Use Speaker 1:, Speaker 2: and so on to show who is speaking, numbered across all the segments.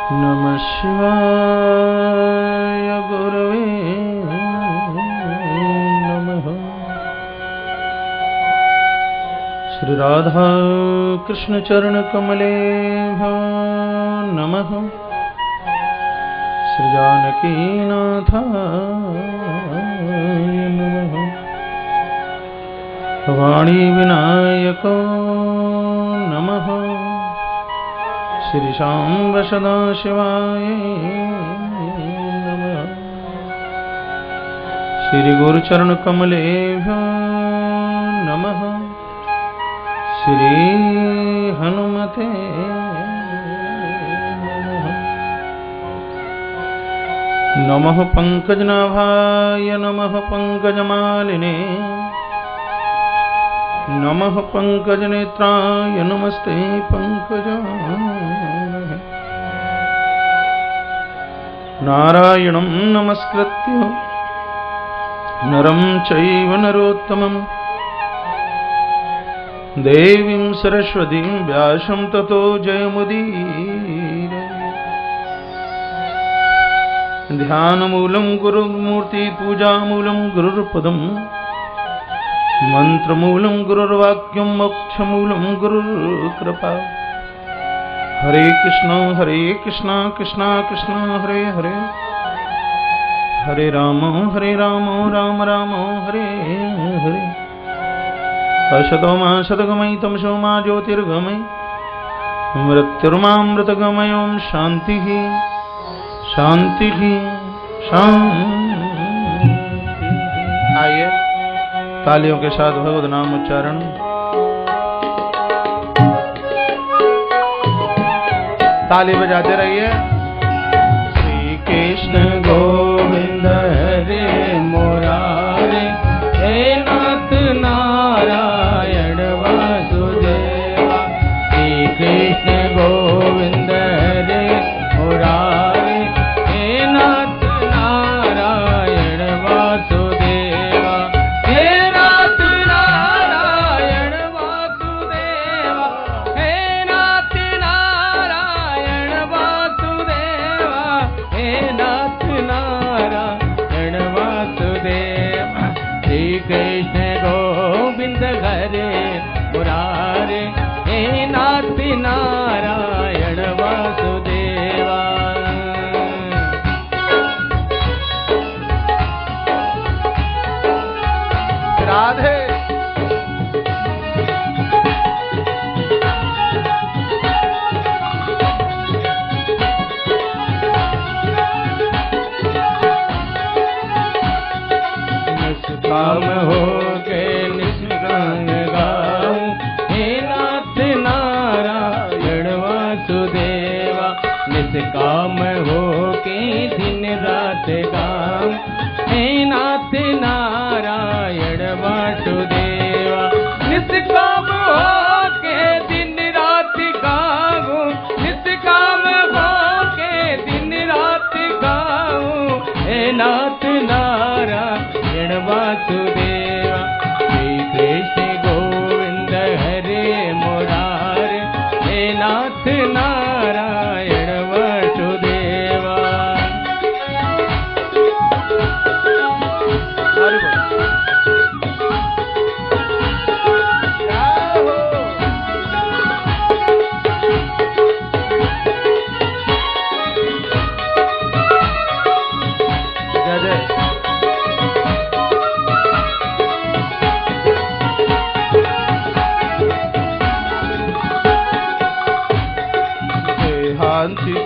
Speaker 1: नमः शिवाय गुरवे नमः। श्री राधा कृष्ण चरण कमलेभ्यो नमः। श्री जानकी नाथाय नमः। वाणी विनायको नमः। श्री शांब सदाशिवाय नमः। श्री गुरुचरण कमलेभ्यो नमः। श्री हनुमते नमः। नमः पंकजनाभाय नमः पंकजमालिने नमः पंकजनेत्राय नमस्ते पंकजाय। नारायणं नमस्कृत्य नरं चैव नरोत्तमं देवीं सरस्वतीं व्यासं ततो जयमुदीरये। ध्यानमूलं गुरुमूर्ति पूजामूलं गुरुर्पदं मंत्रमूलं गुरुर्वाक्यं मोक्षमूलं गुरुर्कृपा। हरे कृष्णा कृष्णा कृष्णा हरे हरे। हरे राम राम राम हरे हरे। असतो मा सद्गमय तमसो मा ज्योतिर्गमय मृत्युर्मामृतगमय। ओम शांति शांति शांति। आइए तालियों के साथ भगवत नाम उच्चारण। ताली बजाते रहिए। श्री कृष्ण गोविंद हरे मुरारे हे नाथ नारायण वासुदेवा। श्री कृष्ण गोविंद हरे मुरारे हे नाथ नारायण वासुदेवा। कृष्ण गोविंद हरे मुरारे हे नाथ नारायण वासुदेवा। राधे काम हो के निष्काम गाऊं हे नाथ नारायण वासुदेवा। निष्काम हो के दिन रात गाऊं हे नाथ नारायण वासुदेवा। निष्काम हो के दिन रात गाऊं निष्काम हो के दिन रात गाऊं हे नाथ नारायण वासुदेवा। श्री कृष्ण गोविंद हरे मुरारे हे नाथ नारायण वासुदेवा।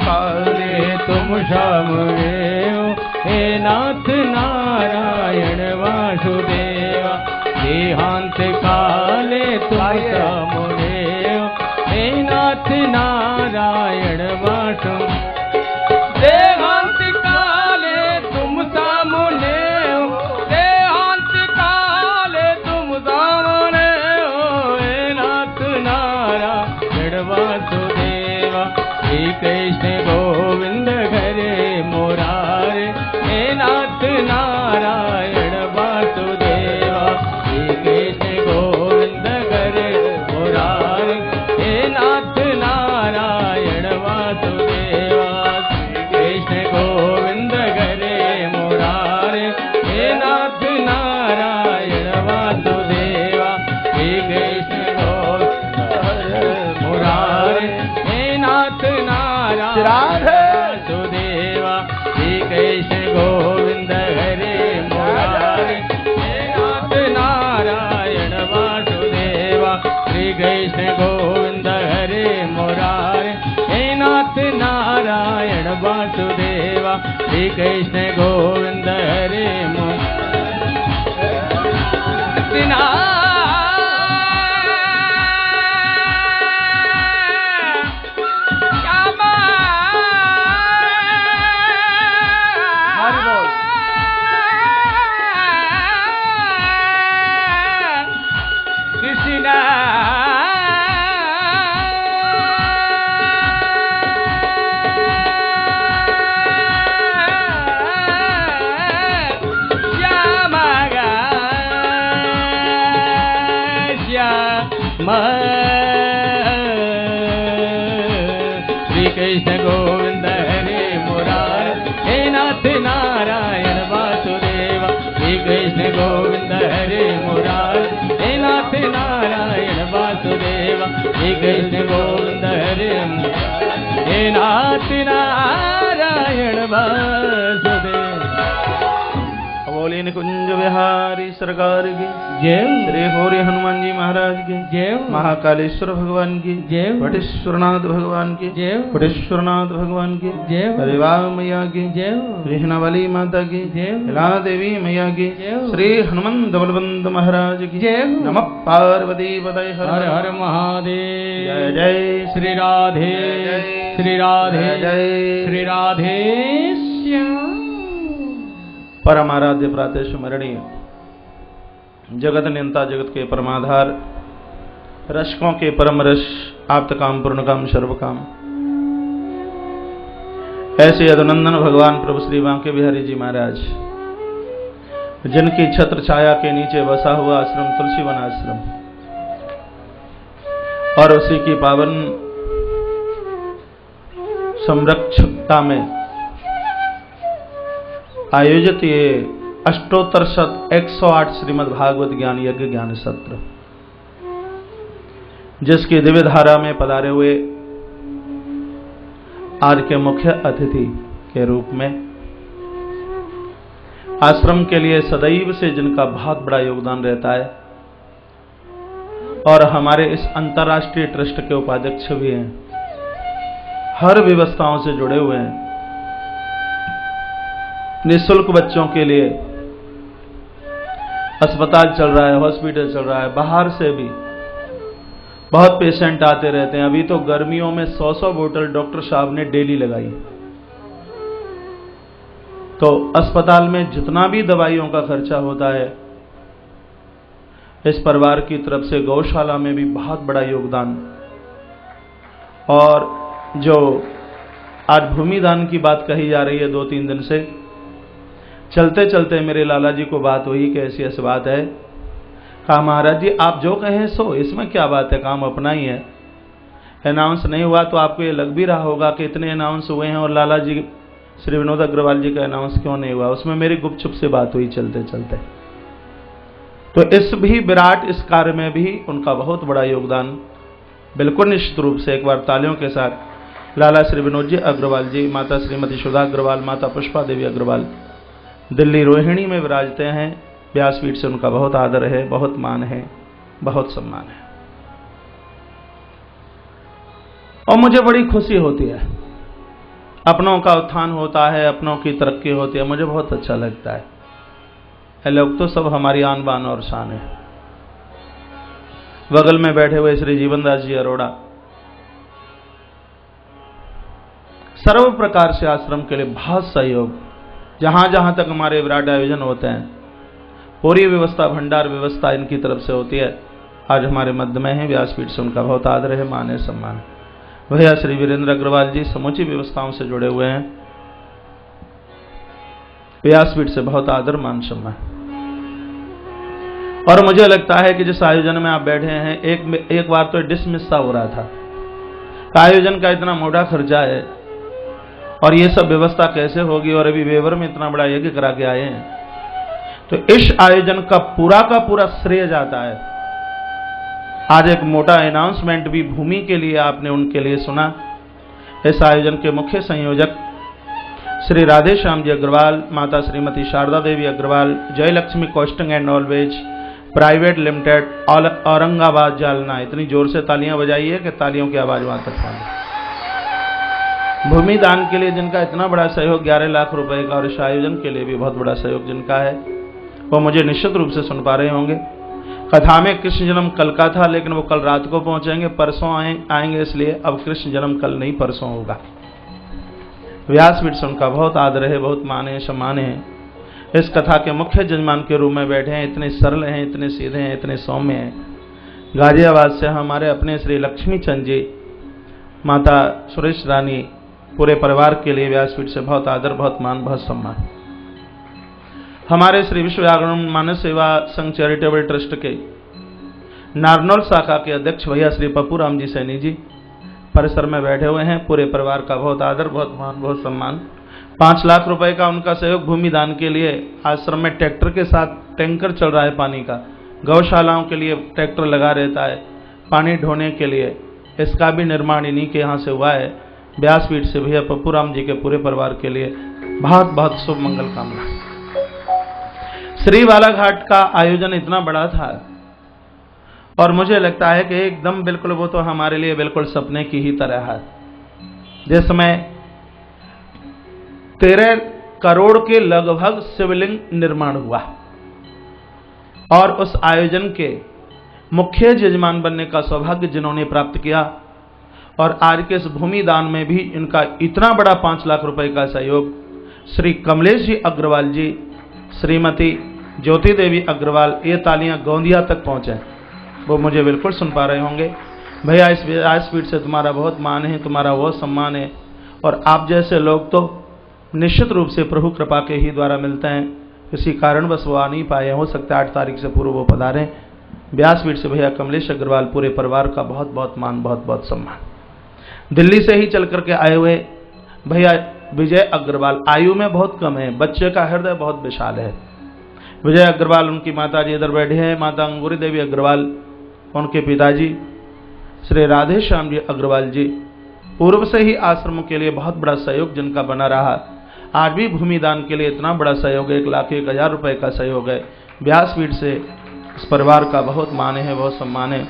Speaker 1: काले तुम सामने हो हे नाथ नारायण वासुदेवा। देहांत काले तुम सामने हो हे नाथ नारायण वासुदेवा। देहांत काले तुम सामने हो देहांत काले तुम सामने हो हे नाथ नारायण वासुदेवा। श्री कृष्ण गोविंद हरे मुरारे हे नाथ नारायण वासुदेवा। श्री कृष्ण गोविंद हरे मुरारे हे नाथ नारायण वासुदेवा।
Speaker 2: श्री कृष्ण गोविंद हरे श्री कृष्ण गोविंद हरे मुरारी हे नाथ नारायण वासुदेव श्री कृष्ण गोविंद हरे मुरारी हे नाथ नारायण वासुदेव श्री कृष्ण गोविंद हरे हे नाथ नारायण वासुदेव।
Speaker 1: बोलिए निकुंज बिहारी सरकार की
Speaker 2: जय।
Speaker 1: श्री होरी हनुमान जी महाराज की
Speaker 2: जय।
Speaker 1: महाकालेश्वर भगवान की
Speaker 2: जय।
Speaker 1: वटेश्वरनाथ भगवान की
Speaker 2: जय।
Speaker 1: वटेश्वरनाथ भगवान की
Speaker 2: जय।
Speaker 1: हरिवा मैया की
Speaker 2: जय।
Speaker 1: कृष्णवाली माता की
Speaker 2: जय।
Speaker 1: हिला देवी मैया की
Speaker 2: जय।
Speaker 1: श्री हनुमंत बलवंत महाराज की
Speaker 2: जय।
Speaker 1: नमः पार्वती पतये
Speaker 2: हर हर महादेव।
Speaker 1: जय जय
Speaker 2: श्री राधे श्री राधे
Speaker 1: जय
Speaker 2: श्री राधे श्याम।
Speaker 1: परम आराध्य प्रातः स्मरणीय जगत नियंता जगत के परमाधार रशकों के परम रश आप्त काम पूर्ण काम सर्व काम ऐसे यदुनंदन भगवान प्रभु श्री बांके बिहारी जी महाराज जिनकी छत्र छाया के नीचे बसा हुआ आश्रम तुलसी वन आश्रम और उसी की पावन संरक्षकता में आयोजित ये अष्टोत्तर शत 108 श्रीमद् भागवत ज्ञान यज्ञ ज्ञान सत्र जिसकी दिव्य धारा में पधारे हुए आज के मुख्य अतिथि के रूप में आश्रम के लिए सदैव से जिनका बहुत बड़ा योगदान रहता है और हमारे इस अंतर्राष्ट्रीय ट्रस्ट के उपाध्यक्ष भी हैं, हर व्यवस्थाओं से जुड़े हुए हैं। निःशुल्क बच्चों के लिए अस्पताल चल रहा है, हॉस्पिटल चल रहा है, बाहर से भी बहुत पेशेंट आते रहते हैं। अभी तो गर्मियों में 100-100 बोतल डॉक्टर साहब ने डेली लगाई। तो अस्पताल में जितना भी दवाइयों का खर्चा होता है इस परिवार की तरफ से गौशाला में भी बहुत बड़ा योगदान। और जो आज भूमि दान की बात कही जा रही है 2-3 दिन से, चलते चलते मेरे लाला जी को बात हुई कि ऐसी ऐसी बात है। कहा महाराज जी आप जो कहें सो, इसमें क्या बात है, काम अपना ही है। अनाउंस नहीं हुआ तो आपको ये लग भी रहा होगा कि इतने अनाउंस हुए हैं और लाला जी श्री विनोद अग्रवाल जी का अनाउंस क्यों नहीं हुआ। उसमें मेरी गुपचुप से बात हुई चलते चलते। तो इस भी विराट इस कार्य में भी उनका बहुत बड़ा योगदान बिल्कुल निश्चित रूप से एक बार तालियों के साथ लाला श्री विनोद जी अग्रवाल जी, माता श्रीमती सुधा अग्रवाल, माता पुष्पा देवी अग्रवाल दिल्ली रोहिणी में विराजते हैं। व्यासपीठ से उनका बहुत आदर है, बहुत मान है, बहुत सम्मान है। और मुझे बड़ी खुशी होती है, अपनों का उत्थान होता है, अपनों की तरक्की होती है, मुझे बहुत अच्छा लगता है। ये लोग तो सब हमारी आन बान और शान है। बगल में बैठे हुए श्री जीवनदास जी अरोड़ा सर्व प्रकार से आश्रम के लिए बहुत सहयोग, जहां जहां तक हमारे विराट आयोजन होते हैं पूरी व्यवस्था, भंडार व्यवस्था इनकी तरफ से होती है। आज हमारे मध्य में है, व्यासपीठ से उनका बहुत आदर है, मान है, सम्मान है। भैया श्री वीरेंद्र अग्रवाल जी समूची व्यवस्थाओं से जुड़े हुए हैं, व्यासपीठ से बहुत आदर मान सम्मान। और मुझे लगता है कि जिस आयोजन में आप बैठे हैं, एक बार तो डिसमिस सा हो रहा था, आयोजन का इतना मोटा खर्चा है और ये सब व्यवस्था कैसे होगी, और अभी वेवर में इतना बड़ा यज्ञ करा के आए हैं। तो इस आयोजन का पूरा श्रेय जाता है। आज एक मोटा अनाउंसमेंट भी भूमि के लिए आपने उनके लिए सुना। इस आयोजन के मुख्य संयोजक श्री राधे श्याम जी अग्रवाल, माता श्रीमती शारदा देवी अग्रवाल, जय Lakshmi costing and always private limited, Aurangabad Jalna. इतनी जोर से तालियां बजाइए कि तालियों की आवाज वहां तक पहुंचे। भूमि दान के लिए जिनका इतना बड़ा सहयोग 11 लाख रुपए का और इस आयोजन के लिए भी बहुत बड़ा सहयोग जिनका है, वो मुझे निश्चित रूप से सुन पा रहे होंगे। कथा में कृष्ण जन्म कल का था, लेकिन वो कल रात को पहुंचेंगे, परसों आएंगे, इसलिए अब कृष्ण जन्म कल नहीं परसों होगा। व्यासपीठ से उनका बहुत आदर है, बहुत मान है, सम्मान है। इस कथा के मुख्य जजमान के रूप में बैठे हैं, इतने सरल हैं, इतने सीधे हैं, इतने सौम्य हैं। गाजियाबाद से हमारे अपने श्री लक्ष्मी चंद जी, माता सुरेश रानी, पूरे परिवार के लिए व्यासपीठ से बहुत आदर, बहुत मान, बहुत सम्मान। हमारे श्री विश्व व्याकरण मानस सेवा संघ चैरिटेबल ट्रस्ट के नारनौल शाखा के अध्यक्ष भैया श्री पप्पू राम जी सैनी जी परिसर में बैठे हुए हैं। पूरे परिवार का बहुत आदर, बहुत मान, बहुत सम्मान। 5 लाख रुपए का उनका सहयोग भूमि दान के लिए। आश्रम में ट्रैक्टर के साथ टैंकर चल रहा है पानी का, गौशालाओं के लिए ट्रैक्टर लगा रहता है पानी ढोने के लिए, इसका भी निर्माण इन्हीं के यहाँ से हुआ है। व्यासपीठ से भैया पप्पू राम जी के पूरे परिवार के लिए बहुत बहुत शुभ मंगल कामना। श्री बालाघाट का आयोजन इतना बड़ा था और मुझे लगता है कि एकदम बिल्कुल वो तो हमारे लिए बिल्कुल सपने की ही तरह है, जिसमें 13 करोड़ के लगभग शिवलिंग निर्माण हुआ और उस आयोजन के मुख्य यजमान बनने का सौभाग्य जिन्होंने प्राप्त किया, और आज के इस भूमि दान में भी इनका इतना बड़ा 5 लाख रुपए का सहयोग श्री कमलेश जी अग्रवाल जी, श्रीमती ज्योति देवी अग्रवाल, ये तालियां गोंदिया तक पहुंचे, वो मुझे बिल्कुल सुन पा रहे होंगे। भैया इस व्यासपीठ से तुम्हारा बहुत मान है, तुम्हारा बहुत सम्मान है, और आप जैसे लोग तो निश्चित रूप से प्रभु कृपा के ही द्वारा मिलते हैं। किसी कारण बस वो आ नहीं पाए, हो सकता है 8 तारीख से पूर्व वो पधारें। व्यासपीठ से भैया कमलेश अग्रवाल पूरे परिवार का बहुत बहुत मान, बहुत बहुत सम्मान। दिल्ली से ही चल करके आए हुए भैया विजय अग्रवाल, आयु में बहुत कम है, बच्चे का हृदय बहुत विशाल है। विजय अग्रवाल, उनकी माता जी इधर बैठे हैं, माता अंगूरी देवी अग्रवाल, उनके पिताजी श्री राधे श्याम जी अग्रवाल जी, पूर्व से ही आश्रम के लिए बहुत बड़ा सहयोग जिनका बना रहा। आज भी भूमि दान के लिए इतना बड़ा सहयोग, 1,01,000 रुपए का सहयोग है। व्यासपीठ से इस परिवार का बहुत मान है, बहुत सम्मान है।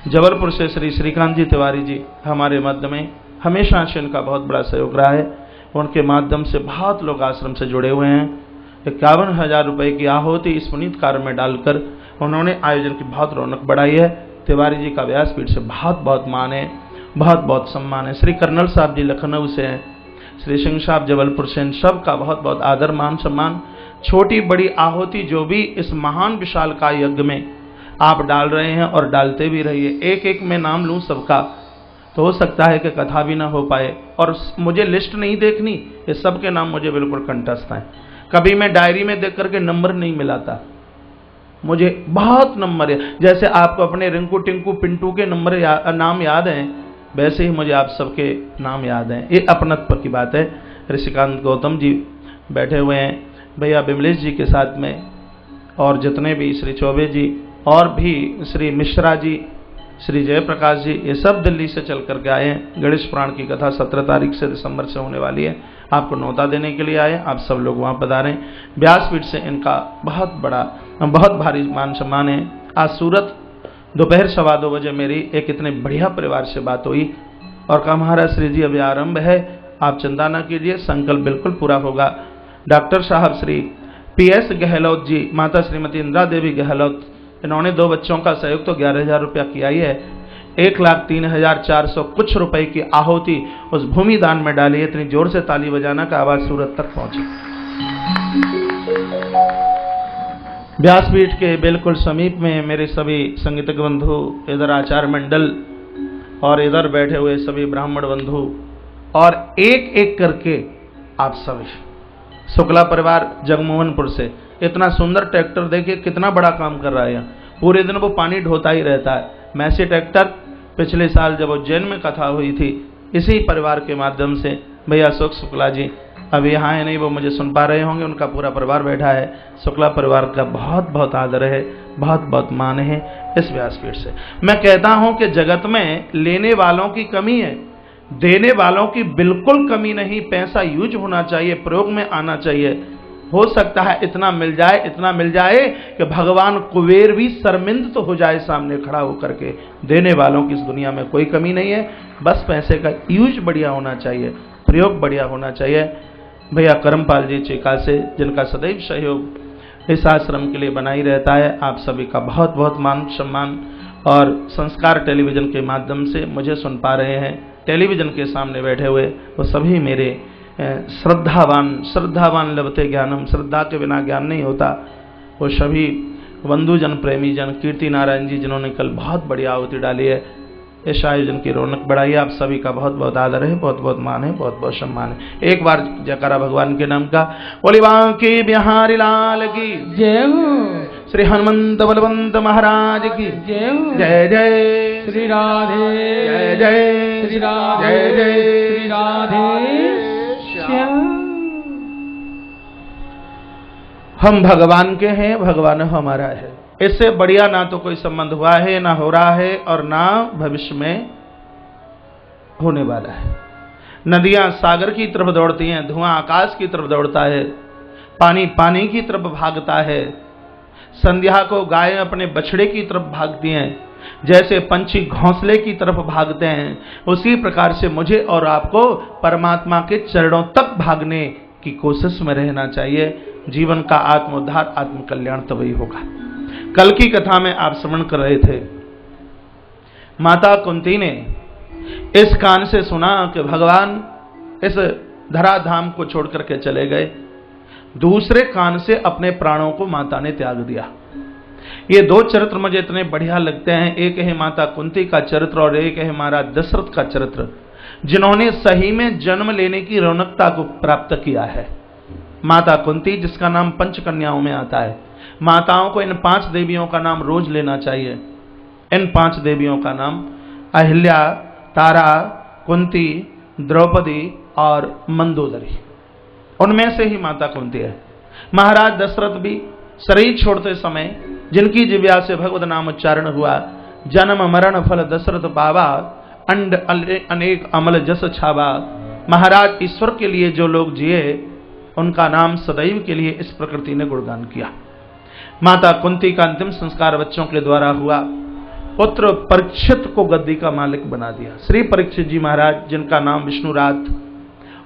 Speaker 1: जबलपुर से श्री श्रीकांत जी तिवारी जी हमारे मध्य में हमेशा से इनका बहुत बड़ा सहयोग रहा है। उनके माध्यम से बहुत लोग आश्रम से जुड़े हुए हैं। 51,000 रुपए की आहुति इस पुनीत कार्य में डालकर उन्होंने आयोजन की बहुत रौनक बढ़ाई है। तिवारी जी का व्यासपीठ से बहुत बहुत मान है, बहुत बहुत सम्मान है। श्री कर्नल साहब जी लखनऊ से हैं, श्री सिंह साहब जबलपुर से, सब का बहुत बहुत आदर, मान, सम्मान। छोटी बड़ी आहुति जो भी इस महान विशाल का यज्ञ में आप डाल रहे हैं और डालते भी रहिए। एक एक में नाम लूं सबका तो हो सकता है कि कथा भी ना हो पाए, और मुझे लिस्ट नहीं देखनी, ये सबके नाम मुझे बिल्कुल कंठस्थ हैं। कभी मैं डायरी में देख करके नंबर नहीं मिलाता, मुझे बहुत नंबर है। जैसे आपको अपने रिंकू टिंकू पिंटू के नाम याद हैं, वैसे ही मुझे आप सबके नाम याद हैं। ये अपनत्व की बात है। ऋषिकांत गौतम जी बैठे हुए हैं, भैया बिमलेश जी के साथ में, और जितने भी श्री चौबे जी और भी श्री मिश्रा जी, श्री जयप्रकाश जी, ये सब दिल्ली से चल करके आए हैं। गणेश पुराण की कथा 17 तारीख से दिसंबर से होने वाली है, आपको न्योता देने के लिए आए। आप सब लोग वहाँ पधारें। व्यासपीठ से इनका बहुत बड़ा, बहुत भारी मान सम्मान है। आज सूरत दोपहर 2:15 बजे मेरी एक इतने बढ़िया परिवार से बात हुई और कहा महाराज श्री जी अभी आरंभ है, आप चिंता न कीजिए, संकल्प बिल्कुल पूरा होगा। डॉक्टर साहब श्री PS गहलोत जी, माता श्रीमती इंदिरा देवी गहलोत, इन्होंने 2 बच्चों का सहयोग तो 11,000 रुपया किया ही है। 1,03,400 कुछ रुपए की आहुति उस भूमि दान में डाली। इतनी जोर से ताली बजाना का आवाज सूरत तक पहुंची। व्यासपीठ के बिल्कुल समीप में मेरे सभी संगीतज्ञ बंधु, इधर आचार्य मंडल और इधर बैठे हुए सभी ब्राह्मण बंधु, और एक एक करके आप सभी शुक्ला परिवार जगमोहनपुर से, इतना सुंदर ट्रैक्टर देखिए कितना बड़ा काम कर रहा है। पूरे दिन वो पानी ढोता ही रहता है। मैसी ट्रैक्टर पिछले साल जब उज्जैन में कथा हुई थी, इसी परिवार के माध्यम से भैया अशोक शुक्ला जी अभी यहाँ है नहीं, वो मुझे सुन पा रहे होंगे, उनका पूरा परिवार बैठा है। शुक्ला परिवार का बहुत बहुत आदर है, बहुत बहुत मान है। इस व्यासपीठ से मैं कहता हूँ कि जगत में लेने वालों की कमी है, देने वालों की बिल्कुल कमी नहीं। पैसा यूज होना चाहिए, प्रयोग में आना चाहिए। हो सकता है इतना मिल जाए कि भगवान कुबेर भी शर्मिंद तो हो जाए सामने खड़ा होकर के। देने वालों की इस दुनिया में कोई कमी नहीं है, बस पैसे का यूज बढ़िया होना चाहिए। प्रयोग बढ़िया होना चाहिए। भैया करमपाल जी चिका से, जिनका सदैव सहयोग इस आश्रम के लिए बनाई रहता है, आप सभी का बहुत बहुत मान सम्मान। और संस्कार टेलीविजन के माध्यम से मुझे सुन पा रहे हैं, टेलीविजन के सामने बैठे हुए वो सभी मेरे श्रद्धावान लभते ज्ञानम, श्रद्धा के बिना ज्ञान नहीं होता। वो सभी बंधुजन, प्रेमी जन, कीर्ति नारायण जी जिन्होंने कल बहुत बड़ी आहुति डाली है, इस आयोजन की रौनक बढ़ाई। आप सभी का बहुत बहुत आदर है, बहुत बहुत मान है, बहुत बहुत सम्मान है। एक बार जयकारा भगवान के नाम का। बोली बांके बिहारी लाल की
Speaker 2: जय हो,
Speaker 1: श्री हनुमंत बलवंत महाराज की
Speaker 2: जय हो,
Speaker 1: जय जय
Speaker 2: श्री राधे,
Speaker 1: जय जय
Speaker 2: श्री राधे,
Speaker 1: जय जय
Speaker 2: श्री राधे श्याम।
Speaker 1: हम भगवान के हैं, भगवान हमारा है। इससे बढ़िया ना तो कोई संबंध हुआ है, ना हो रहा है, और ना भविष्य में होने वाला है। नदियां सागर की तरफ दौड़ती हैं, धुआं आकाश की तरफ दौड़ता है, पानी पानी की तरफ भागता है। संध्या को गायें अपने बछड़े की तरफ भागती हैं, जैसे पंछी घोंसले की तरफ भागते हैं, उसी प्रकार से मुझे और आपको परमात्मा के चरणों तक भागने की कोशिश में रहना चाहिए। जीवन का आत्मोद्धार, आत्मकल्याण तभी होगा। कल की कथा में आप श्रवण कर रहे थे, माता कुंती ने इस कान से सुना कि भगवान इस धराधाम को छोड़ करके चले गए, दूसरे कान से अपने प्राणों को माता ने त्याग दिया। ये दो चरित्र मुझे इतने बढ़िया लगते हैं। एक है माता कुंती का चरित्र और एक है महाराज दशरथ का चरित्र, जिन्होंने सही में जन्म लेने की रौनकता को प्राप्त किया है। माता कुंती, जिसका नाम पंचकन्याओं में आता है। माताओं को इन 5 देवियों का नाम रोज लेना चाहिए। इन 5 देवियों का नाम अहिल्या, तारा, कुंती, द्रौपदी और मंदोदरी, उनमें से ही माता कुंती है। महाराज दशरथ भी शरीर छोड़ते समय जिनकी जिव्या से भगवत नाम उच्चारण हुआ, जन्म मरण फल दशरथ पावा, अंड अनेक अमल जस छावा। महाराज ईश्वर के लिए जो लोग जिए, उनका नाम सदैव के लिए इस प्रकृति ने गुणगान किया। माता कुंती का अंतिम संस्कार बच्चों के द्वारा हुआ। पुत्र परीक्षित को गद्दी का मालिक बना दिया। श्री परीक्षित जी महाराज, जिनका नाम विष्णुरात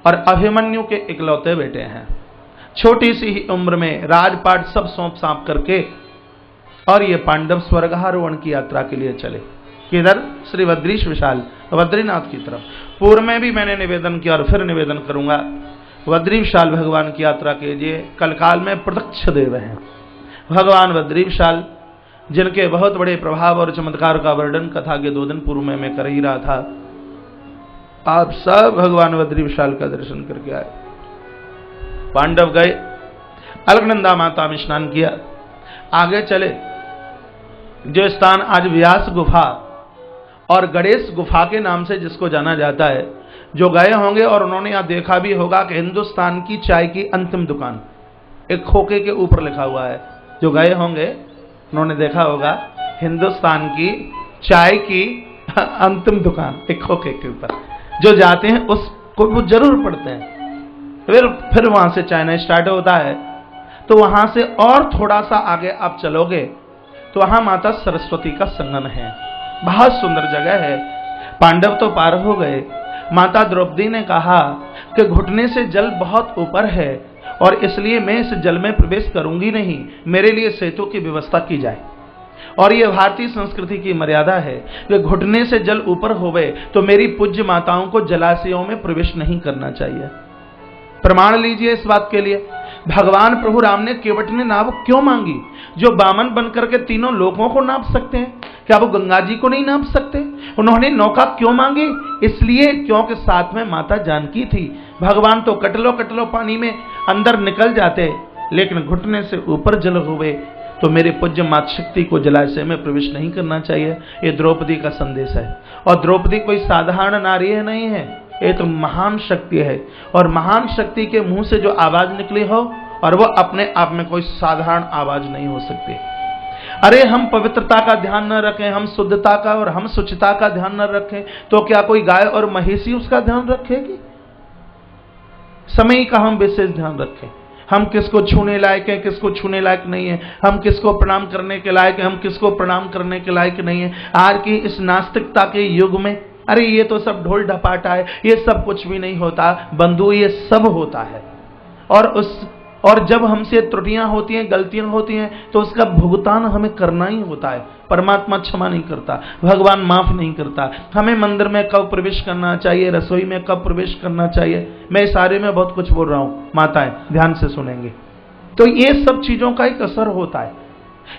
Speaker 1: और अभिमन्यु के इकलौते बेटे हैं, छोटी सी ही उम्र में राजपाट सब सौंप सांप करके और ये पांडव स्वर्गारोहण की यात्रा के लिए चले। किधर? श्री बद्रीश विशाल, बद्रीनाथ की तरफ। पूर्व में भी मैंने निवेदन किया और फिर निवेदन करूंगा, बद्री विशाल भगवान की यात्रा कीजिए। कलकाल में प्रत्यक्ष देव हैं भगवान बद्री विशाल, जिनके बहुत बड़े प्रभाव और चमत्कार का वर्णन कथा के 2 दिन पूर्व में मैं कर ही रहा था। आप सब भगवान बद्री विशाल का दर्शन करके आए। पांडव गए, अलकनंदा माता में स्नान किया, आगे चले। जो स्थान आज व्यास गुफा और गणेश गुफा के नाम से जिसको जाना जाता है, जो गए होंगे और उन्होंने यहां देखा भी होगा कि हिंदुस्तान की चाय की अंतिम दुकान एक खोखे के ऊपर लिखा हुआ है। जो गए होंगे उन्होंने देखा होगा हिंदुस्तान की चाय की अंतिम दुकान एक खोखे के ऊपर। जो जाते हैं उसको वो जरूर पढ़ते हैं। फिर वहां से चाइना स्टार्ट होता है, तो वहां से और थोड़ा सा आगे आप चलोगे तो वहां माता सरस्वती का संगम है। बहुत सुंदर जगह है। पांडव तो पार हो गए। माता द्रौपदी ने कहा कि घुटने से जल बहुत ऊपर है और इसलिए मैं इस जल में प्रवेश करूंगी नहीं, मेरे लिए सेतु की व्यवस्था की जाए। और यह भारतीय संस्कृति की मर्यादा है कि घुटने से जल ऊपर होवे तो मेरी पूज्य माताओं को जलाशयों में प्रवेश नहीं करना चाहिए। प्रमाण लीजिए इस बात के लिए। भगवान प्रभु राम ने केवट ने नाव क्यों मांगी? जो बामन बनकर के तीनों लोगों को नाप सकते हैं, क्या वो गंगा जी को नहीं नाप सकते? उन्होंने नौका क्यों मांगी? इसलिए क्योंकि साथ में माता जानकी थी। भगवान तो कटलो कटलो पानी में अंदर निकल जाते, लेकिन घुटने से ऊपर जल हुए तो मेरे पूज्य माता शक्ति को जलाशय में प्रवेश नहीं करना चाहिए। ये द्रौपदी का संदेश है। और द्रौपदी कोई साधारण नारी नहीं है, ये तो महान शक्ति है। और महान शक्ति के मुंह से जो आवाज निकली हो, और वो अपने आप में कोई साधारण आवाज नहीं हो सकती। अरे हम पवित्रता का ध्यान न रखें, हम शुद्धता का और हम शुचिता का ध्यान न रखें, तो क्या कोई गाय और महिषी उसका ध्यान रखेगी? समय का हम विशेष ध्यान रखें। हम किसको छूने लायक है, किसको छूने लायक नहीं है, हम किसको प्रणाम करने के लायक है, हम किसको प्रणाम करने के लायक नहीं है। आज की इस नास्तिकता के युग में अरे ये तो सब ढोल ढपाटा है, ये सब कुछ भी नहीं होता। बंधु ये सब होता है, और जब हमसे त्रुटियां होती हैं, गलतियां होती हैं, तो उसका भुगतान हमें करना ही होता है। परमात्मा क्षमा नहीं करता, भगवान माफ नहीं करता। हमें मंदिर में कब प्रवेश करना चाहिए, रसोई में कब प्रवेश करना चाहिए, मैं सारे में बहुत कुछ बोल रहा हूं, माताएं ध्यान से सुनेंगे। तो ये सब चीजों का एक असर होता है।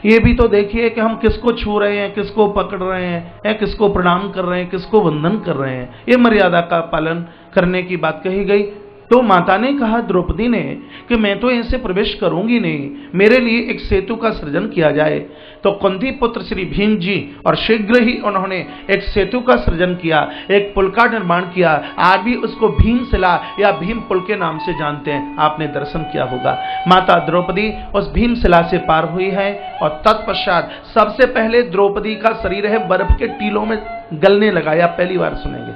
Speaker 1: ये भी तो देखिए कि हम किसको छू रहे हैं, किसको पकड़ रहे हैं, किसको प्रणाम कर रहे हैं, किसको वंदन कर रहे हैं। ये मर्यादा का पालन करने की बात कही गई। तो माता ने कहा द्रौपदी ने कि मैं तो ऐसे प्रवेश करूंगी नहीं, मेरे लिए एक सेतु का सृजन किया जाए। तो कुंती पुत्र श्री भीम जी और शीघ्र ही उन्होंने एक सेतु का सृजन किया, एक पुल का निर्माण किया। आज भी उसको भीमशिला या भीम पुल के नाम से जानते हैं, आपने दर्शन किया होगा। माता द्रौपदी उस भीमशिला से पार हुई है और तत्पश्चात सबसे पहले द्रौपदी का शरीर है बर्फ के टीलों में गलने लगा। या पहली बार सुनेंगे,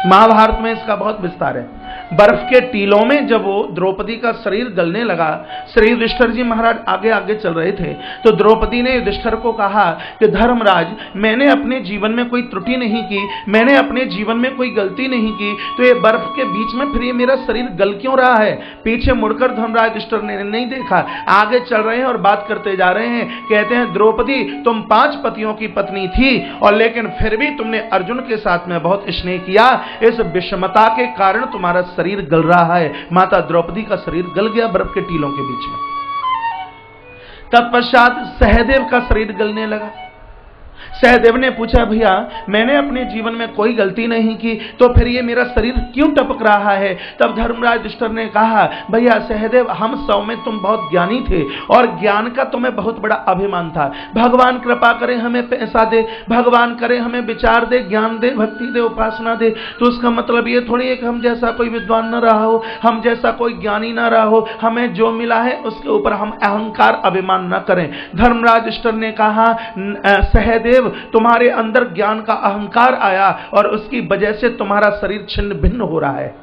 Speaker 1: महाभारत में इसका बहुत विस्तार है। बर्फ के टीलों में जब वो द्रौपदी का शरीर गलने लगा, श्री युधिष्ठिर जी महाराज आगे आगे चल रहे थे, तो द्रौपदी ने युधिष्ठिर को कहा कि धर्मराज, मैंने अपने जीवन में कोई त्रुटि नहीं की, मैंने अपने जीवन में कोई गलती नहीं की, तो ये बर्फ के बीच में फिर ये मेरा शरीर गल क्यों रहा है। पीछे मुड़कर धर्मराज युधिष्ठिर ने नहीं देखा, आगे चल रहे हैं और बात करते जा रहे हैं। कहते हैं द्रौपदी, तुम 5 पतियों की पत्नी थी और लेकिन फिर भी तुमने अर्जुन के साथ में बहुत स्नेह किया, इस विषमता के कारण तुम्हारा शरीर गल रहा है। माता द्रौपदी का शरीर गल गया बर्फ के टीलों के बीच में। तत्पश्चात सहदेव का शरीर गलने लगा। सहदेव ने पूछा, भैया मैंने अपने जीवन में कोई गलती नहीं की, तो फिर ये मेरा शरीर क्यों टपक रहा है। तब धर्मराज युधिष्ठिर ने कहा, भैया सहदेव, हम सब में तुम बहुत ज्ञानी थे और ज्ञान का तुम्हें बहुत बड़ा अभिमान था। भगवान कृपा करे हमें पैसा दे, भगवान करे हमें विचार दे, ज्ञान दे, भक्ति दे, उपासना दे, तो उसका मतलब ये थोड़ी है कि हम जैसा कोई विद्वान न रहा हो, हम जैसा कोई ज्ञानी न रहा हो, हमें जो मिला है उसके ऊपर हम अहंकार अभिमान न करें। धर्मराज युधिष्ठिर ने कहा, सहदेव तुम्हारे अंदर ज्ञान का अहंकार आया और उसकी वजह से तुम्हारा शरीर छिन्न भिन्न हो रहा है।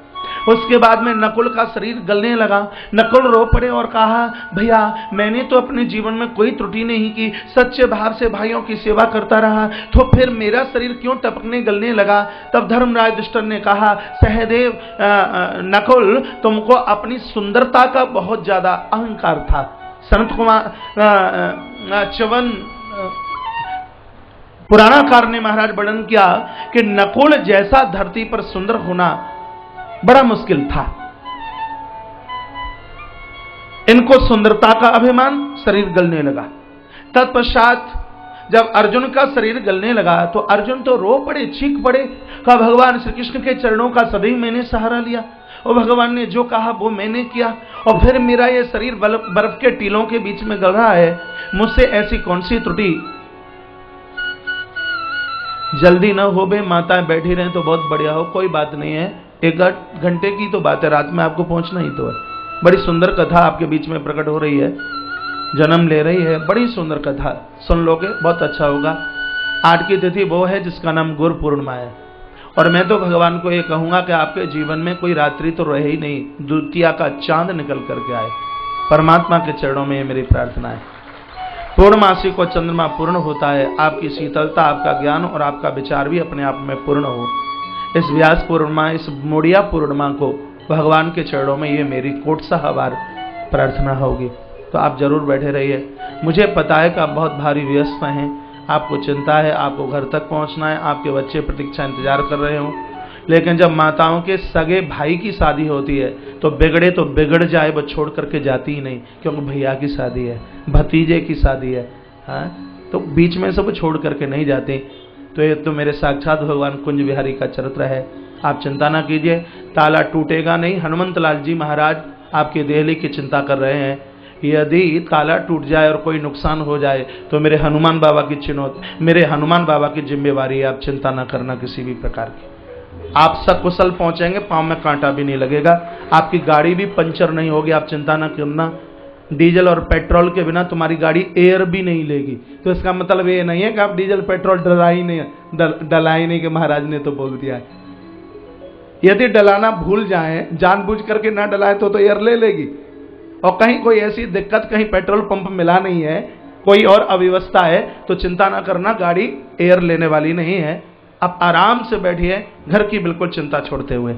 Speaker 1: उसके बाद में नकुल का शरीर गलने लगा। नकुल रो पड़े और कहा, भैया मैंने तो अपने जीवन में कोई त्रुटि नहीं की, सच्चे भाव से भाइयों की सेवा करता रहा, तो फिर मेरा शरीर क्यों टपकने गलने लगा। तब धर्मराज युधिष्ठिर ने कहा, सहदेव, नकुल तुमको अपनी सुंदरता का बहुत ज्यादा अहंकार था। संत कुमार चवन पुराणाकार ने महाराज वर्णन किया कि नकुल जैसा धरती पर सुंदर होना बड़ा मुश्किल था। इनको सुंदरता का अभिमान, शरीर गलने लगा। तत्पश्चात जब अर्जुन का शरीर गलने लगा तो अर्जुन तो रो पड़े, चीख पड़े, कहा भगवान श्री कृष्ण के चरणों का सदैव मैंने सहारा लिया और भगवान ने जो कहा वो मैंने किया, और फिर मेरा ये शरीर बर्फ के टीलों के बीच में गल रहा है, मुझसे ऐसी कौन सी त्रुटि। जल्दी न हो बे, माताएं बैठी रहें तो बहुत बढ़िया हो, कोई बात नहीं है, 1 घंटे की तो बात है, रात में आपको पहुंचना ही तो है। बड़ी सुंदर कथा आपके बीच में प्रकट हो रही है, जन्म ले रही है, बड़ी सुंदर कथा, सुन लोगे बहुत अच्छा होगा। 8 की तिथि वो है जिसका नाम गुरु पूर्णिमा है, और मैं तो भगवान को ये कहूंगा कि आपके जीवन में कोई रात्रि तो रहे ही नहीं, द्वितीया का चांद निकल करके आए। परमात्मा के चरणों में ये मेरी प्रार्थना है। पूर्णमासी को चंद्रमा पूर्ण होता है, आपकी शीतलता, आपका ज्ञान और आपका विचार भी अपने आप में पूर्ण हो। इस व्यास पूर्णिमा, इस मोड़िया पूर्णिमा को भगवान के चरणों में ये मेरी कोटसा बार प्रार्थना होगी। तो आप जरूर बैठे रहिए। मुझे पता है कि आप बहुत भारी व्यस्त हैं, आपको चिंता है, आपको घर तक पहुंचना है, आपके बच्चे प्रतीक्षा इंतजार कर रहे हो, लेकिन जब माताओं के सगे भाई की शादी होती है तो बिगड़ जाए, वो छोड़ करके जाती ही नहीं, क्योंकि भैया की शादी है, भतीजे की शादी है, हाँ, तो बीच में सब छोड़ करके नहीं जाते। तो ये तो मेरे साक्षात भगवान कुंज बिहारी का चरित्र है। आप चिंता ना कीजिए, ताला टूटेगा नहीं। हनुमंत लाल जी महाराज आपकी देहली की चिंता कर रहे हैं, यदि ताला टूट जाए और कोई नुकसान हो जाए तो मेरे हनुमान बाबा की जिम्मेवारी है, आप चिंता ना करना किसी भी प्रकार की। आप सकुशल पहुंचेंगे, पांव में कांटा भी नहीं लगेगा, आपकी गाड़ी भी पंचर नहीं होगी, आप चिंता ना करना। डीजल और पेट्रोल के बिना तुम्हारी गाड़ी एयर भी नहीं लेगी। तो इसका मतलब ये नहीं है कि आप डीजल पेट्रोल डला ही नहीं कि महाराज ने तो बोल दिया है। यदि डलाना भूल जाए, जानबूझ करके ना डलाए तो एयर ले लेगी। और कहीं कोई ऐसी दिक्कत, कहीं पेट्रोल पंप मिला नहीं है, कोई और अव्यवस्था है, तो चिंता ना करना, गाड़ी एयर लेने वाली नहीं है। आप आराम से बैठिए, घर की बिल्कुल चिंता छोड़ते हुए।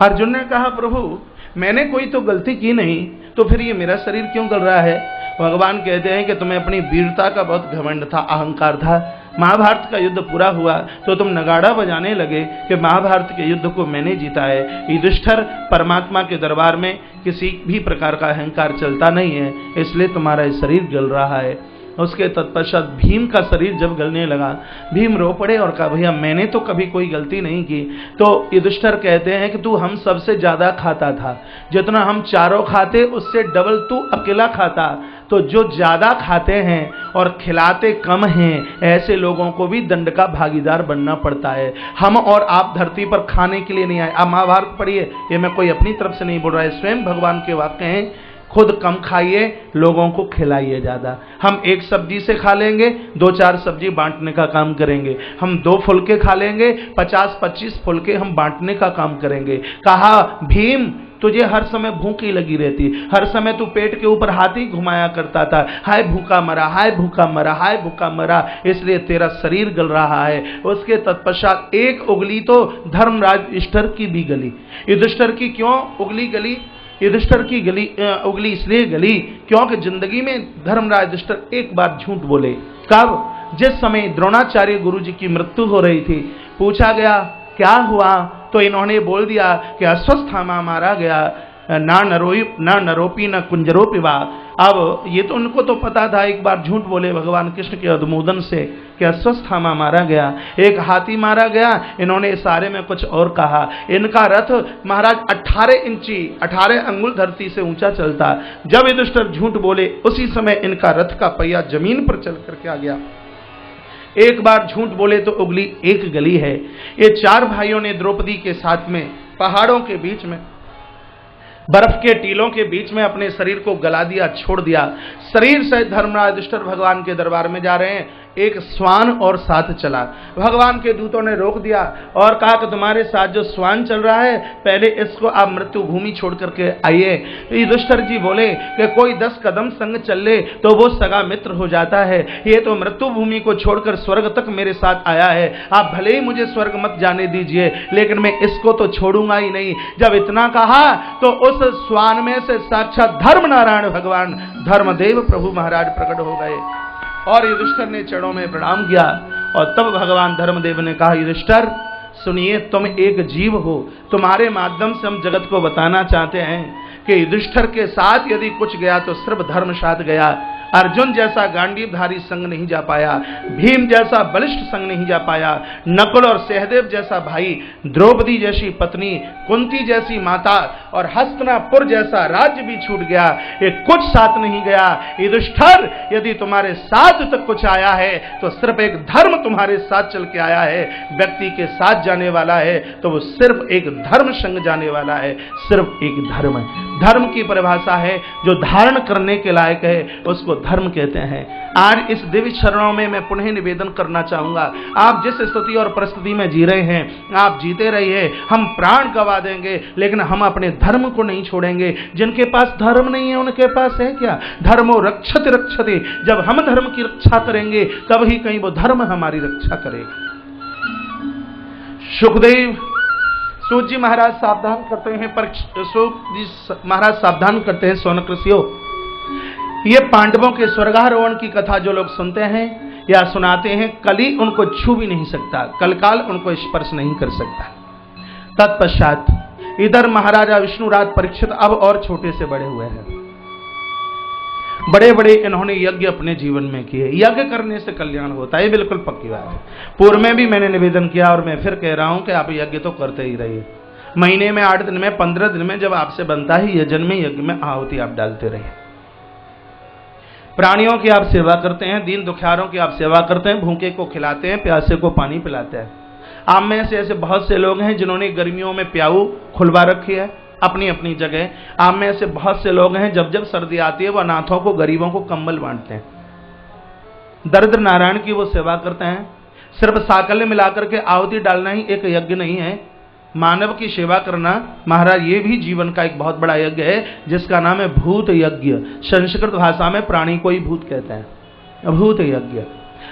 Speaker 1: अर्जुन ने कहा प्रभु मैंने कोई तो गलती की नहीं, तो फिर ये मेरा शरीर क्यों गल रहा है? भगवान कहते हैं कि तुम्हें अपनी वीरता का बहुत घमंड था, अहंकार था। महाभारत का युद्ध पूरा हुआ तो तुम नगाड़ा बजाने लगे कि महाभारत के युद्ध को मैंने जीता है। युधिष्ठिर, परमात्मा के दरबार में किसी भी प्रकार का अहंकार चलता नहीं है, इसलिए तुम्हारा शरीर गल रहा है। उसके तत्पश्चात भीम का शरीर जब गलने लगा, भीम रो पड़े और कहा भैया मैंने तो कभी कोई गलती नहीं की। तो युधिष्ठिर कहते हैं कि तू हम सबसे ज्यादा खाता था, जितना हम चारों खाते उससे डबल तू अकेला खाता। तो जो ज्यादा खाते हैं और खिलाते कम हैं, ऐसे लोगों को भी दंड का भागीदार बनना पड़ता है। हम और आप धरती पर खाने के लिए नहीं आए। आप महाभारत पढ़िए, ये मैं कोई अपनी तरफ से नहीं बोल रहा है, स्वयं भगवान के वाक्य हैं। खुद कम खाइए, लोगों को खिलाइए ज्यादा। हम एक सब्जी से खा लेंगे, 2-4 सब्जी बांटने का काम करेंगे। हम 2 फुलके खा लेंगे, 50-25 फुलके हम बांटने का काम करेंगे। कहा भीम तुझे हर समय भूख ही लगी रहती, हर समय तू पेट के ऊपर हाथ ही घुमाया करता था, हाय भूखा मरा, हाय भूखा मरा, हाय भूखा मरा, इसलिए तेरा शरीर गल रहा है। उसके तत्पश्चात एक उंगली तो धर्मराज युधिष्ठिर की भी गली। युधिष्ठिर की क्यों उंगली गली? युधिष्ठिर की उंगली इसलिए गली क्योंकि जिंदगी में धर्मराज युधिष्ठिर एक बार झूठ बोले। कब? जिस समय द्रोणाचार्य गुरुजी की मृत्यु हो रही थी, पूछा गया क्या हुआ, तो इन्होंने बोल दिया कि अश्वस्थामा मारा गया, ना नरोपी न कुंजरोपी वा। अब ये तो उनको तो पता था, एक बार झूठ बोले भगवान कृष्ण के अनुमोदन से कि अश्वस्थामा मारा गया, एक हाथी मारा गया। इन्होंने इस सारे में कुछ और कहा। इनका रथ महाराज 18 अंगुल धरती से ऊंचा चलता। जब युधिष्ठिर झूठ बोले उसी समय इनका रथ का पहिया जमीन पर चल करके आ गया। एक बार झूठ बोले तो उंगली एक गली है। ये 4 भाइयों ने द्रौपदी के साथ में पहाड़ों के बीच में, बर्फ के टीलों के बीच में अपने शरीर को गला दिया, छोड़ दिया। शरीर से धर्मराज युधिष्ठिर भगवान के दरबार में जा रहे हैं, एक श्वान और साथ चला। भगवान के दूतों ने रोक दिया और कहा कि तुम्हारे साथ जो श्वान चल रहा है, पहले इसको आप मृत्यु भूमि छोड़ करके आइए। युधिष्ठिर जी बोले कि कोई 10 कदम संग चल ले तो वो सगा मित्र हो जाता है, ये तो मृत्यु भूमि को छोड़कर स्वर्ग तक मेरे साथ आया है। आप भले ही मुझे स्वर्ग मत जाने दीजिए, लेकिन मैं इसको तो छोड़ूंगा ही नहीं। जब इतना कहा तो उस श्वान में से साक्षात धर्म नारायण भगवान धर्मदेव प्रभु महाराज प्रकट हो गए और युधिष्ठिर ने चरणों में प्रणाम किया। और तब भगवान धर्मदेव ने कहा युधिष्ठिर सुनिए, तुम एक जीव हो, तुम्हारे माध्यम से हम जगत को बताना चाहते हैं कि युधिष्ठिर के साथ यदि कुछ गया तो सिर्फ धर्म साथ गया। अर्जुन जैसा गांडीवधारी संग नहीं जा पाया, भीम जैसा बलिष्ठ संग नहीं जा पाया, नकुल और सहदेव जैसा भाई, द्रौपदी जैसी पत्नी, कुंती जैसी माता और हस्तिनापुर जैसा राज्य भी छूट गया। ये कुछ साथ नहीं गया। युधिष्ठिर यदि तुम्हारे साथ तक कुछ आया है तो सिर्फ एक धर्म तुम्हारे साथ चल के आया है। व्यक्ति के साथ जाने वाला है तो वो सिर्फ एक धर्म संग जाने वाला है, सिर्फ एक धर्म। धर्म की परिभाषा है जो धारण करने के लायक है, उसको धर्म कहते हैं। आज इस दिव्य चरणों में मैं पुनः निवेदन करना चाहूंगा, आप जिस स्थिति और परिस्थिति में जी रहे हैं आप जीते रहिए। हम प्राण गवा देंगे लेकिन हम अपने धर्म को नहीं छोड़ेंगे। जिनके पास धर्म नहीं है उनके पास है क्या? धर्मो रक्षति रक्षति। जब हम धर्म की रक्षा करेंगे तब ही कहीं वो धर्म हमारी रक्षा करेगा। सुखदेव सूत जी महाराज सावधान करते हैं, सूत जी महाराज सावधान करते हैं सोनक ऋषियों, ये पांडवों के स्वर्गारोहण की कथा जो लोग सुनते हैं या सुनाते हैं, कली उनको छू भी नहीं सकता, कलकाल उनको स्पर्श नहीं कर सकता। तत्पश्चात इधर महाराजा विष्णुराज परीक्षित अब और छोटे से बड़े हुए हैं। बड़े बड़े इन्होंने यज्ञ अपने जीवन में किए। यज्ञ करने से कल्याण होता है, ये बिल्कुल पक्की बात है। पूर्व में भी मैंने निवेदन किया और मैं फिर कह रहा हूं कि आप यज्ञ तो करते ही रहिए। महीने में 8 दिन में 15 दिन में जब आपसे बनता है यजन में, यज्ञ में आहुति आप डालते रहिए। प्राणियों की आप सेवा करते हैं, दीन दुखियारों की आप सेवा करते हैं, भूखे को खिलाते हैं, प्यासे को पानी पिलाते हैं। आप में से ऐसे बहुत से लोग हैं जिन्होंने गर्मियों में प्याऊ खुलवा रखी है अपनी अपनी जगह। आप में से बहुत से लोग हैं जब जब सर्दी आती है वो अनाथों को, गरीबों को कंबल बांटते हैं, दरिद्र नारायण की वो सेवा करते हैं। सिर्फ साकल्य मिलाकर के आहुति डालना ही एक यज्ञ नहीं है। मानव की सेवा करना महाराज ये भी जीवन का एक बहुत बड़ा यज्ञ है, जिसका नाम है भूत यज्ञ। संस्कृत भाषा में प्राणी को ही भूत कहते हैं, भूत यज्ञ।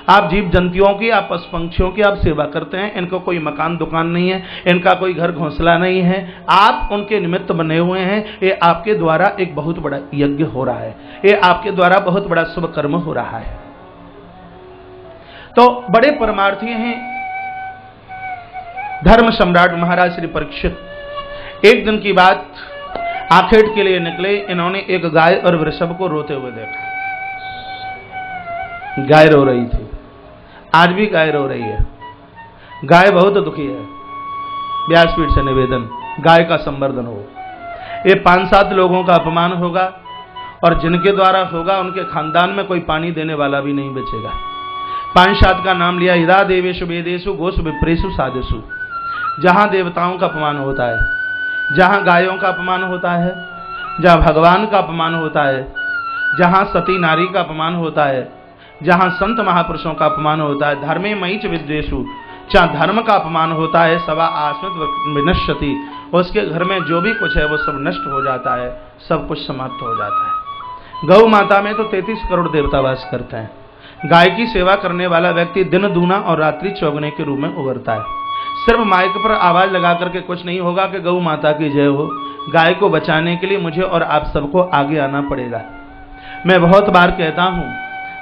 Speaker 1: आप जीव जंतुओं की, आप पशु पंक्षियों की आप सेवा करते हैं। इनको कोई मकान दुकान नहीं है, इनका कोई घर घोंसला नहीं है, आप उनके निमित्त बने हुए हैं। ये आपके द्वारा एक बहुत बड़ा यज्ञ हो रहा है, ये आपके द्वारा बहुत बड़ा शुभ कर्म हो रहा है। तो बड़े परमार्थी हैं धर्म सम्राट महाराज श्री परीक्षित। एक दिन की बात, आखेट के लिए निकले। इन्होंने एक गाय और वृषभ को रोते हुए देखा। गाय रो रही थी, आज भी गाय रो रही है। गाय बहुत दुखी है। व्यासपीठ से निवेदन, गाय का संवर्धन हो। ये 5-7 लोगों का अपमान होगा और जिनके द्वारा होगा उनके खानदान में कोई पानी देने वाला भी नहीं बचेगा। 5-7 का नाम लिया। यदा देवेषु वेदेषु गोषु विप्रेषु साधुषु। जहां देवताओं का अपमान होता है, जहां गायों का अपमान होता है, जहां भगवान का अपमान होता है, जहां सती नारी का अपमान होता है, जहां संत महापुरुषों का अपमान होता है, धर्मे मयीच विद्वेषु, जहां धर्म का अपमान होता है, सवा आस्मत् विनश्यति, उसके घर में जो भी कुछ है वो सब नष्ट हो जाता है, सब कुछ समाप्त हो जाता है। गौ माता में तो 33 करोड़ देवता वास करते हैं। गाय की सेवा करने वाला व्यक्ति दिन दूना और रात्रि चौगने के रूप में उभरता है। सिर्फ माइक पर आवाज लगा करके कुछ नहीं होगा कि गौ माता की जय हो। गाय को बचाने के लिए मुझे और आप सबको आगे आना पड़ेगा। मैं बहुत बार कहता हूं,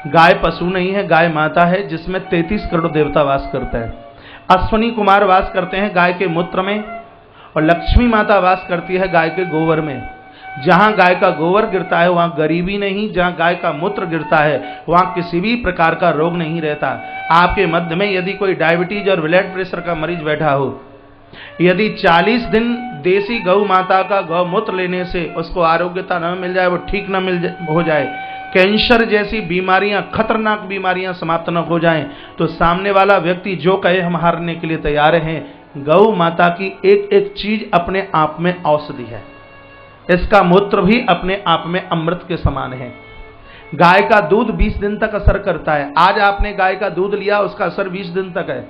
Speaker 1: गाय पशु नहीं है, गाय माता है जिसमें 33 करोड़ देवता वास करते हैं। अश्विनी कुमार वास करते हैं गाय के मूत्र में और लक्ष्मी माता वास करती है गाय के गोबर में। जहां गाय का गोबर गिरता है वहां गरीबी नहीं, जहां गाय का मूत्र गिरता है वहां किसी भी प्रकार का रोग नहीं रहता। आपके मध्य में यदि कोई डायबिटीज और ब्लड प्रेशर का मरीज बैठा हो, यदि 40 दिन देसी गौ माता का गौमूत्र लेने से उसको आरोग्यता न मिल जाए, वो ठीक न हो जाए, कैंसर जैसी बीमारियां, खतरनाक बीमारियां समाप्त न हो जाएं, तो सामने वाला व्यक्ति जो कहे हम हारने के लिए तैयार हैं। गौ माता की एक एक चीज अपने आप में औषधि है। इसका मूत्र भी अपने आप में अमृत के समान है। गाय का दूध 20 दिन तक असर करता है। आज आपने गाय का दूध लिया, उसका असर 20 दिन तक है।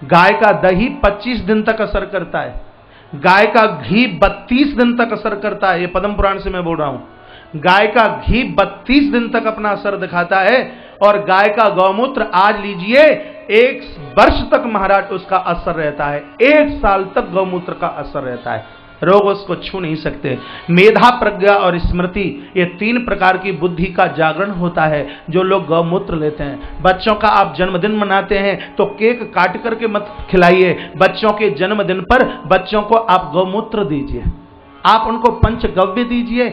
Speaker 1: गाय का दही 25 दिन तक असर करता है। गाय का घी 32 दिन तक असर करता है। ये पद्म पुराण से मैं बोल रहा हूं। गाय का घी 32 दिन तक अपना असर दिखाता है और गाय का गौमूत्र आज लीजिए 1 वर्ष तक महाराज उसका असर रहता है। 1 साल तक गौमूत्र का असर रहता है, रोग उसको छू नहीं सकते। मेधा, प्रज्ञा और स्मृति, ये 3 प्रकार की बुद्धि का जागरण होता है जो लोग गौमूत्र लेते हैं। बच्चों का आप जन्मदिन मनाते हैं तो केक काट करके मत खिलाइए। बच्चों के जन्मदिन पर बच्चों को आप गौमूत्र दीजिए, आप उनको पंचगव्य दीजिए।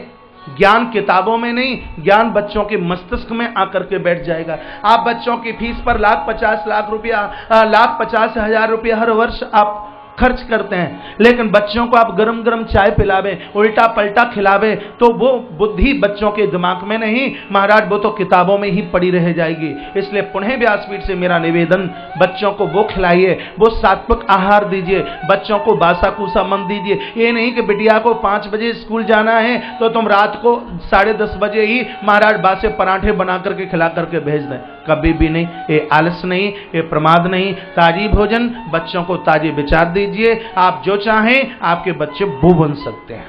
Speaker 1: ज्ञान किताबों में नहीं, ज्ञान बच्चों के मस्तिष्क में आकर के बैठ जाएगा। आप बच्चों की फीस पर 1,50,000 रुपया, 1,50,000 रुपया हर वर्ष आप खर्च करते हैं, लेकिन बच्चों को आप गरम गरम चाय पिलावे, उल्टा पलटा खिलावे, तो वो बुद्धि बच्चों के दिमाग में नहीं महाराज, वो तो किताबों में ही पड़ी रह जाएगी। इसलिए पुनः व्यासपीठ से मेरा निवेदन, बच्चों को वो खिलाइए, वो सात्विक आहार दीजिए, बच्चों को बासा कूसा मन दीजिए। ये नहीं कि बिटिया को 5 बजे स्कूल जाना है तो तुम रात को 10:30 बजे ही महाराज बासे पराठे बना करके खिला करके भेज दें। कभी भी नहीं। ये आलस नहीं, ये प्रमाद नहीं। ताजी भोजन, बच्चों को ताजे विचार दीजिए। आप जो चाहें आपके बच्चे वो बन सकते हैं।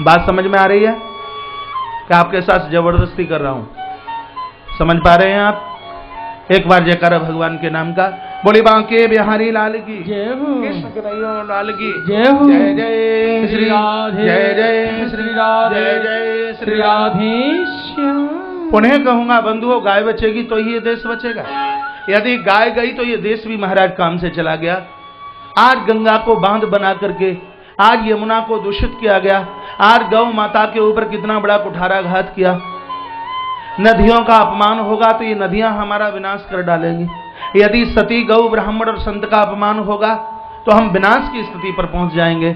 Speaker 1: बात समझ में आ रही है कि आपके साथ जबरदस्ती कर रहा हूं? समझ पा रहे हैं आप? एक बार जयकारा भगवान के नाम का। बोली बांके बिहारी लाल की
Speaker 2: जय हो,
Speaker 1: कृष्ण कन्हैया लाल की
Speaker 2: जय हो।
Speaker 1: जय जय
Speaker 2: श्री राधे,
Speaker 1: जय जय
Speaker 2: श्री राधे,
Speaker 1: जय जय
Speaker 2: श्री राधे श्याम।
Speaker 1: पुनः कहूंगा बंधुओं, गाय बचेगी तो ही ये देश बचेगा। यदि गाय गई तो ये देश भी महाराज काम से चला गया। आज गंगा को बांध बना करके, आज यमुना को दूषित किया गया, आज गौ माता के ऊपर कितना बड़ा कुठाराघात किया। नदियों का अपमान होगा तो ये नदियां हमारा विनाश कर डालेंगी। यदि सती गौ ब्राह्मण और संत का अपमान होगा तो हम विनाश की स्थिति पर पहुंच जाएंगे।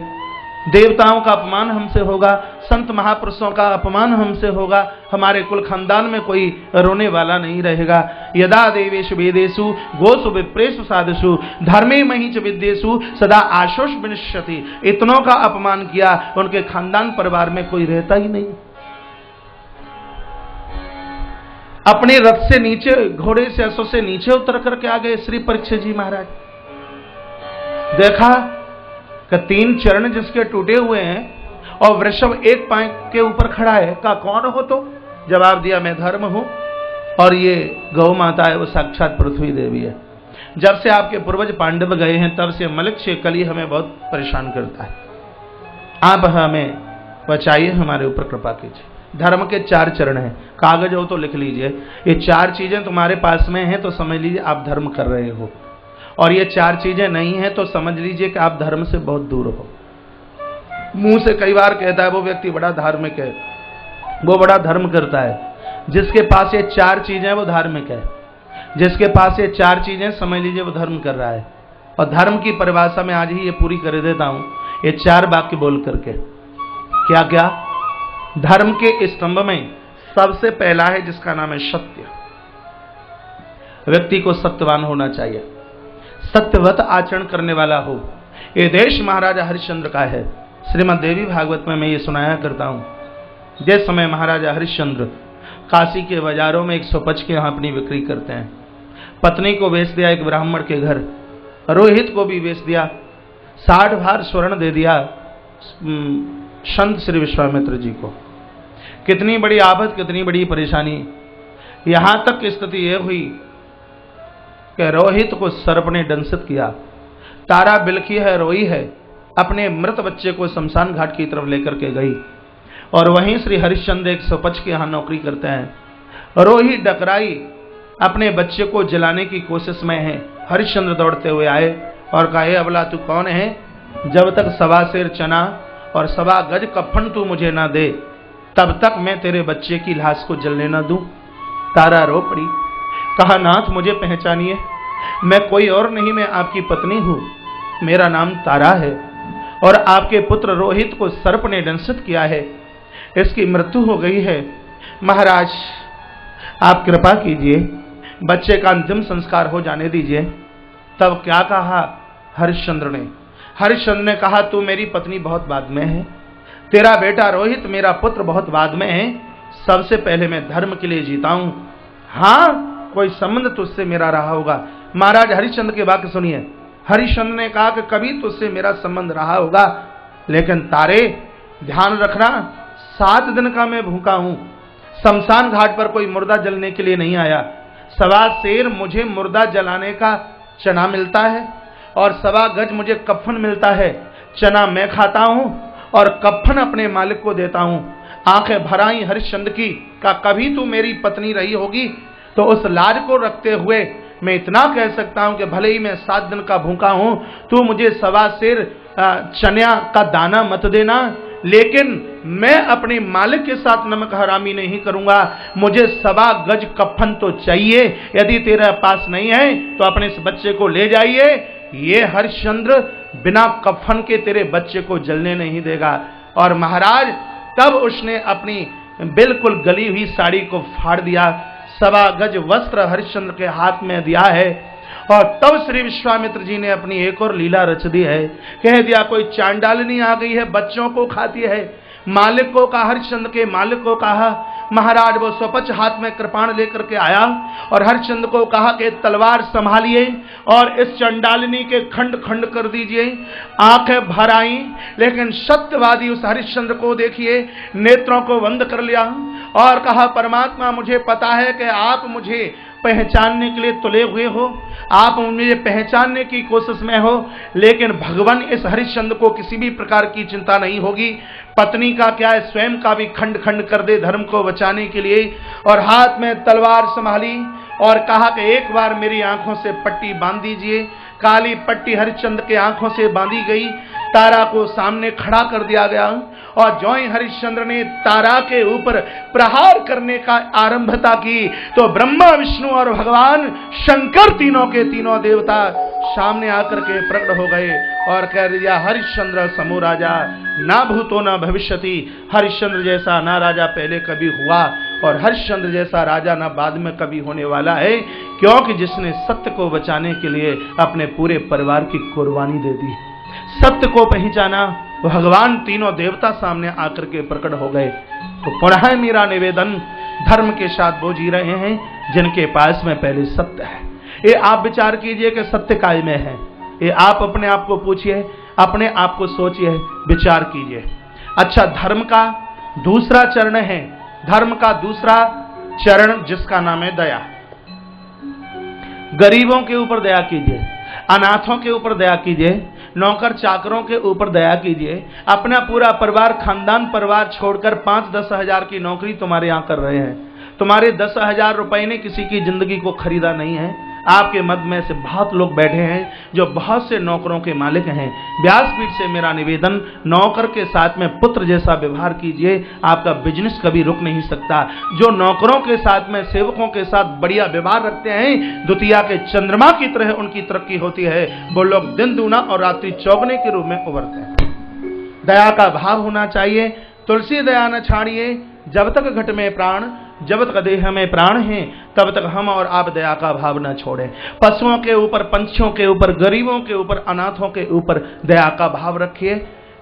Speaker 1: देवताओं का अपमान हमसे होगा, संत महापुरुषों का अपमान हमसे होगा, हमारे कुल खानदान में कोई रोने वाला नहीं रहेगा। यदा देवेषु वेदेषु गोषु विप्रेषु साधुषु धर्मे महीच विद्येषु सदा आशोष विनश्यति। इतनों का अपमान किया, उनके खानदान परिवार में कोई रहता ही नहीं। अपने रथ से नीचे, घोड़े से अश्व से नीचे उतर करके आ गए श्री परीक्षित जी महाराज। देखा कि 3 चरण जिसके टूटे हुए हैं और वृषभ एक पांव के ऊपर खड़ा है। कहा कौन हो? तो जवाब दिया मैं धर्म हूं। और ये गौ माता है वो साक्षात पृथ्वी देवी है। जब से आपके पूर्वज पांडव गए हैं तब से मलक्ष्य कली हमें बहुत परेशान करता है। आप हमें बचाइए, हमारे ऊपर कृपा कीजिए। धर्म के 4 चरण हैं, कागज हो तो लिख लीजिए। ये 4 चीजें तुम्हारे पास में हैं तो समझ लीजिए आप धर्म कर रहे हो, और ये 4 चीजें नहीं हैं तो समझ लीजिए कि आप धर्म से बहुत दूर हो। मुंह से कई बार कहता है वो व्यक्ति बड़ा धार्मिक है, वो बड़ा धर्म करता है। जिसके पास ये 4 चीजें वो धार्मिक है, जिसके पास ये 4 चीजें समझ लीजिए वो धर्म कर रहा है। और धर्म की परिभाषा में आज ही ये पूरी कर देता हूं, ये 4 वाक्य बोल करके। क्या क्या? धर्म के स्तंभ में सबसे पहला है जिसका नाम है सत्य। व्यक्ति को सत्यवान होना चाहिए, सत्यवत आचरण करने वाला हो। ये देश महाराजा हरिश्चंद्र का है। श्रीमद् देवी भागवत में मैं ये सुनाया करता हूं। जिस समय महाराजा हरिश्चंद्र काशी के बाजारों में 105 के यहाँ अपनी बिक्री करते हैं, पत्नी को बेच दिया एक ब्राह्मण के घर, रोहित को भी बेच दिया, 60 भार स्वर्ण दे दिया संत श्री विश्वामित्र जी को। कितनी बड़ी आफत, कितनी बड़ी परेशानी। यहां तक स्थिति यह हुई कि रोहित को सर्प ने दंशित किया। तारा बिलखी है, रोई है, अपने मृत बच्चे को शमशान घाट की तरफ लेकर के गई। और वहीं श्री हरिश्चंद्र 105 के यहाँ नौकरी करते हैं। रोही डकराई, अपने बच्चे को जलाने की कोशिश में है। हरिश्चंद्र दौड़ते हुए आए और कहा, हे अबला तू कौन है? जब तक 1.25 सेर चना और 1.25 गज कफन तू मुझे ना दे तब तक मैं तेरे बच्चे की लाश को जलने ना दूं। तारा रो पड़ी, कहा, नाथ मुझे पहचानिए, मैं कोई और नहीं, मैं आपकी पत्नी हूं, मेरा नाम तारा है और आपके पुत्र रोहित को सर्प ने दंशित किया है, इसकी मृत्यु हो गई है। महाराज आप कृपा कीजिए, बच्चे का अंतिम संस्कार हो जाने दीजिए। तब क्या कहा हरिश्चंद्र ने? हरिश्चंद्र ने कहा, तू मेरी पत्नी बहुत बाद में है, तेरा बेटा रोहित मेरा पुत्र बहुत बाद में है, सबसे पहले मैं धर्म के लिए जीता हूं। हाँ, कोई संबंध तुझसे मेरा रहा होगा। महाराज हरिश्चंद्र के वाक्य सुनिए। हरिश्चंद्र ने कहा कि कभी तुझसे मेरा संबंध रहा होगा, लेकिन तारे ध्यान रखना, 7 दिन का मैं भूखा हूं, शमशान घाट पर कोई मुर्दा जलने के लिए नहीं आया। 1.25 सेर मुझे मुर्दा जलाने का चना मिलता है और 1.25 गज मुझे कफन मिलता है। चना मैं खाता हूं और कफन अपने मालिक को देता हूं। आंखें भर आई हरिश्चंद्र की, का कभी तू मेरी पत्नी रही होगी तो उस लाज को रखते हुए मैं इतना कह सकता हूं कि भले ही मैं 7 दिन का भूखा हूं, तू मुझे 1.25 सेर चना का दाना मत देना, लेकिन मैं अपने मालिक के साथ नमक हरामी नहीं करूंगा। मुझे 1.25 गज कफन तो चाहिए, यदि तेरे पास नहीं है तो अपने इस बच्चे को ले जाइए। ये हरिश्चंद्र बिना कफन के तेरे बच्चे को जलने नहीं देगा। और महाराज तब उसने अपनी बिल्कुल गली हुई साड़ी को फाड़ दिया, 1.25 गज वस्त्र हरिश्चंद्र के हाथ में दिया है। और तब श्री विश्वामित्र जी ने अपनी एक और लीला रच दी है, कह दिया कोई चांडालनी आ गई है, बच्चों को खाती है। मालिक को कहा, हरिश्चंद्र के मालिक को कहा, महाराज वो स्वपच हाथ में कृपाण लेकर के आया और हरिश्चंद्र को कहा कि तलवार संभालिए और इस चंडालिनी के खंड खंड कर दीजिए। आंखें भर आई, लेकिन सत्यवादी उस हरिश्चंद्र को देखिए, नेत्रों को बंद कर लिया और कहा, परमात्मा मुझे पता है कि आप मुझे पहचानने के लिए तुले हुए हो, आप मुझे पहचानने की कोशिश में हो, लेकिन भगवान इस हरिश्चंद्र को किसी भी प्रकार की चिंता नहीं होगी। पत्नी का क्या है, स्वयं का भी खंड खंड कर दे धर्म को बचाने के लिए। और हाथ में तलवार संभाली और कहा कि एक बार मेरी आंखों से पट्टी बांध दीजिए। काली पट्टी हरिश्चंद्र के आंखों से बांधी गई, तारा को सामने खड़ा कर दिया गया और ज्यों ही हरिश्चंद्र ने तारा के ऊपर प्रहार करने का आरंभता की तो ब्रह्मा विष्णु और भगवान शंकर तीनों के तीनों देवता सामने आकर के प्रकट हो गए और कह दिया, हरिश्चंद्र समो राजा ना भूतो ना भविष्यति। हरिश्चंद्र जैसा ना राजा पहले कभी हुआ और हरिश्चंद्र जैसा राजा ना बाद में कभी होने वाला है, क्योंकि जिसने सत्य को बचाने के लिए अपने पूरे परिवार की कुर्बानी दे दी। सत्य को पहचाना, भगवान तीनों देवता सामने आकर के प्रकट हो गए। तो पुनः मेरा निवेदन, धर्म के साथ वो जी रहे हैं जिनके पास में पहले सत्य है। ये आप विचार कीजिए कि सत्य काय में है, ये आप अपने आप को पूछिए, अपने आप को सोचिए, विचार कीजिए। अच्छा, धर्म का दूसरा चरण है, धर्म का दूसरा चरण जिसका नाम है दया। गरीबों के ऊपर दया कीजिए, अनाथों के ऊपर दया कीजिए, नौकर चाकरों के ऊपर दया कीजिए। अपना पूरा परिवार, खानदान परिवार छोड़कर 5-10 हजार की नौकरी तुम्हारे यहां कर रहे हैं। तुम्हारे 10,000 रुपए ने किसी की जिंदगी को खरीदा नहीं है। आपके मध्य में से बहुत लोग बैठे हैं जो बहुत से नौकरों के मालिक हैं। व्यासपीठ से मेरा निवेदन, नौकर के साथ में पुत्र जैसा व्यवहार कीजिए, आपका बिजनेस कभी रुक नहीं सकता। जो नौकरों के साथ में, सेवकों के साथ बढ़िया व्यवहार रखते हैं, द्वितीया के चंद्रमा की तरह उनकी तरक्की होती है। वो लोग दिन दूना और रात्रि चौगुने के रूप में उभरते हैं। दया का भाव होना चाहिए। तुलसी दया न छाड़िए, जब तक घट में प्राण, जब तक देह में प्राण है तब तक हम और आप दया का भाव न छोड़ें। पशुओं के ऊपर, पंछियों के ऊपर, गरीबों के ऊपर, अनाथों के ऊपर दया का भाव रखिए।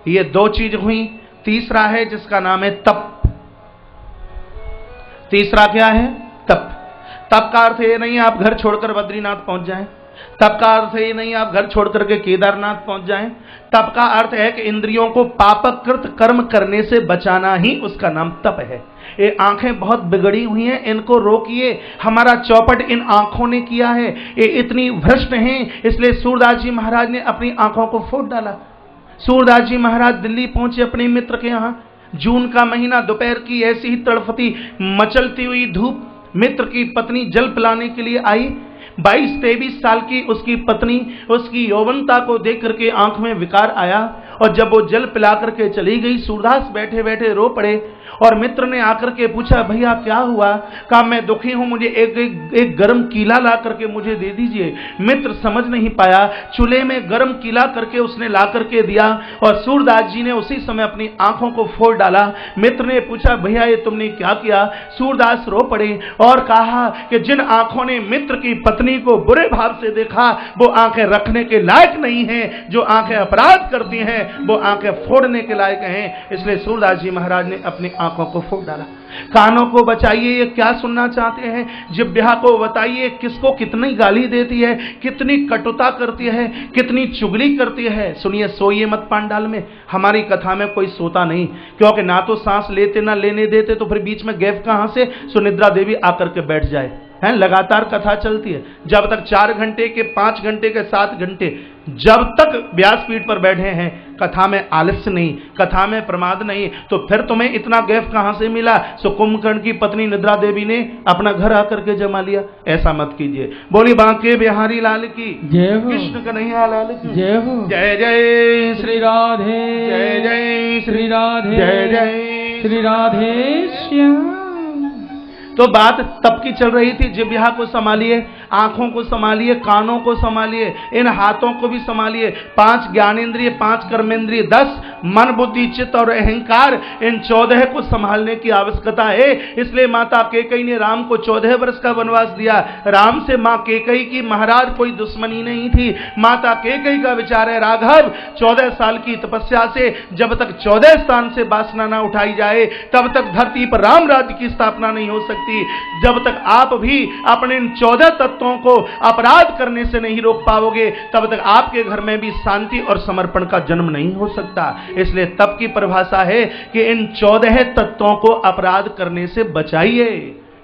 Speaker 1: ये 2 चीज हुई। तीसरा है जिसका नाम है तप। तीसरा क्या है? तप। तप का अर्थ ये नहीं आप घर छोड़कर बद्रीनाथ पहुंच जाएं। तप का अर्थ ये नहीं आप घर छोड़कर के केदारनाथ पहुंच जाएं। तप का अर्थ है कि इंद्रियों को पापकृत कर्म करने से बचाना ही उसका नाम तप है। ये आंखें बहुत बिगड़ी हुई हैं, इनको रोकिए। हमारा चौपट इन आंखों ने किया है। ये इतनी भ्रष्ट हैं, इसलिए सूरदास जी महाराज ने अपनी आंखों को फोड़ डाला। सूरदास जी महाराज दिल्ली पहुंचे अपने मित्र के यहां। जून का महीना, दोपहर की ऐसी ही तड़फती मचलती हुई धूप। मित्र की पत्नी जल पिलाने के लिए आई। 22-23 साल की उसकी पत्नी, उसकी यौवनता को देख करके आंख में विकार आया और जब वो जल पिला करके चली गई, सूरदास बैठे बैठे रो पड़े। और मित्र ने आकर के पूछा, भैया क्या हुआ? कहा मैं दुखी हूं, मुझे एक गर्म कीला ला करके मुझे दे दीजिए। मित्र समझ नहीं पाया। चूल्हे में गर्म कीला करके उसने ला करके दिया और सूरदास जी ने उसी समय अपनी आंखों को फोड़ डाला। मित्र ने पूछा, भैया ये तुमने क्या किया? सूरदास रो पड़े और कहा कि जिन आंखों ने मित्र की पत्नी को बुरे भाव से देखा, वो आंखें रखने के लायक नहीं है। जो आंखें अपराध करती हैं वो आंखें फोड़ने के लायक हैं। इसलिए सूरदास जी महाराज ने अपनी आंखों को फोड़ डाला। कानों को बचाइए, ये क्या सुनना चाहते हैं। जिह्वा को बताइए किसको कितनी गाली देती है, कितनी कटुता करती है, कितनी चुगली करती है। सुनिए, सोइए मत पांडाल में। हमारी कथा में कोई सोता नहीं, क्योंकि ना तो सांस लेते ना लेने देते, तो फिर बीच में गैप कहां से सुनिद्रा देवी आकर के बैठ जाए। हैं, लगातार कथा चलती है। जब तक 4 घंटे के, 5 घंटे के, 7 घंटे जब तक व्यासपीठ पर बैठे हैं, कथा में आलस्य नहीं, कथा में प्रमाद नहीं, तो फिर तुम्हें इतना गैप कहां से मिला? सो कुंभकर्ण की पत्नी निद्रा देवी ने अपना घर आकर के जमा लिया। ऐसा मत कीजिए। बोली बांके बिहारी लाल की
Speaker 2: जय हो।
Speaker 1: कृष्ण कन्हैया लाल की
Speaker 2: जय हो।
Speaker 1: जय जय
Speaker 2: श्री राधे,
Speaker 1: जय जय
Speaker 2: श्री राधे,
Speaker 1: जय जय
Speaker 2: श्री राधे श्याम।
Speaker 1: तो बात तब की चल रही थी। जिह्वा को संभालिए, आंखों को संभालिए, कानों को संभालिए, इन हाथों को भी संभालिए। 5 ज्ञानेंद्रिय, 5 कर्मेंद्रिय, 10 मन, बुद्धि, चित्त और अहंकार, इन 14 को संभालने की आवश्यकता है। इसलिए माता कैकेयी ने राम को 14 वर्ष का वनवास दिया। राम से मां कैकेयी की महाराज कोई दुश्मनी नहीं थी। माता कैकेयी का विचार है, राघव 14 साल की तपस्या से जब तक 14 स्थान से वासना न उठाई जाए, तब तक धरती पर राम राज्य की स्थापना नहीं हो सकती। जब तक आप भी अपने इन 14 तत्वों को अपराध करने से नहीं रोक पाओगे, तब तक आपके घर में भी शांति और समर्पण का जन्म नहीं हो सकता। इसलिए तप की परिभाषा है कि इन 14 तत्वों को अपराध करने से बचाइए।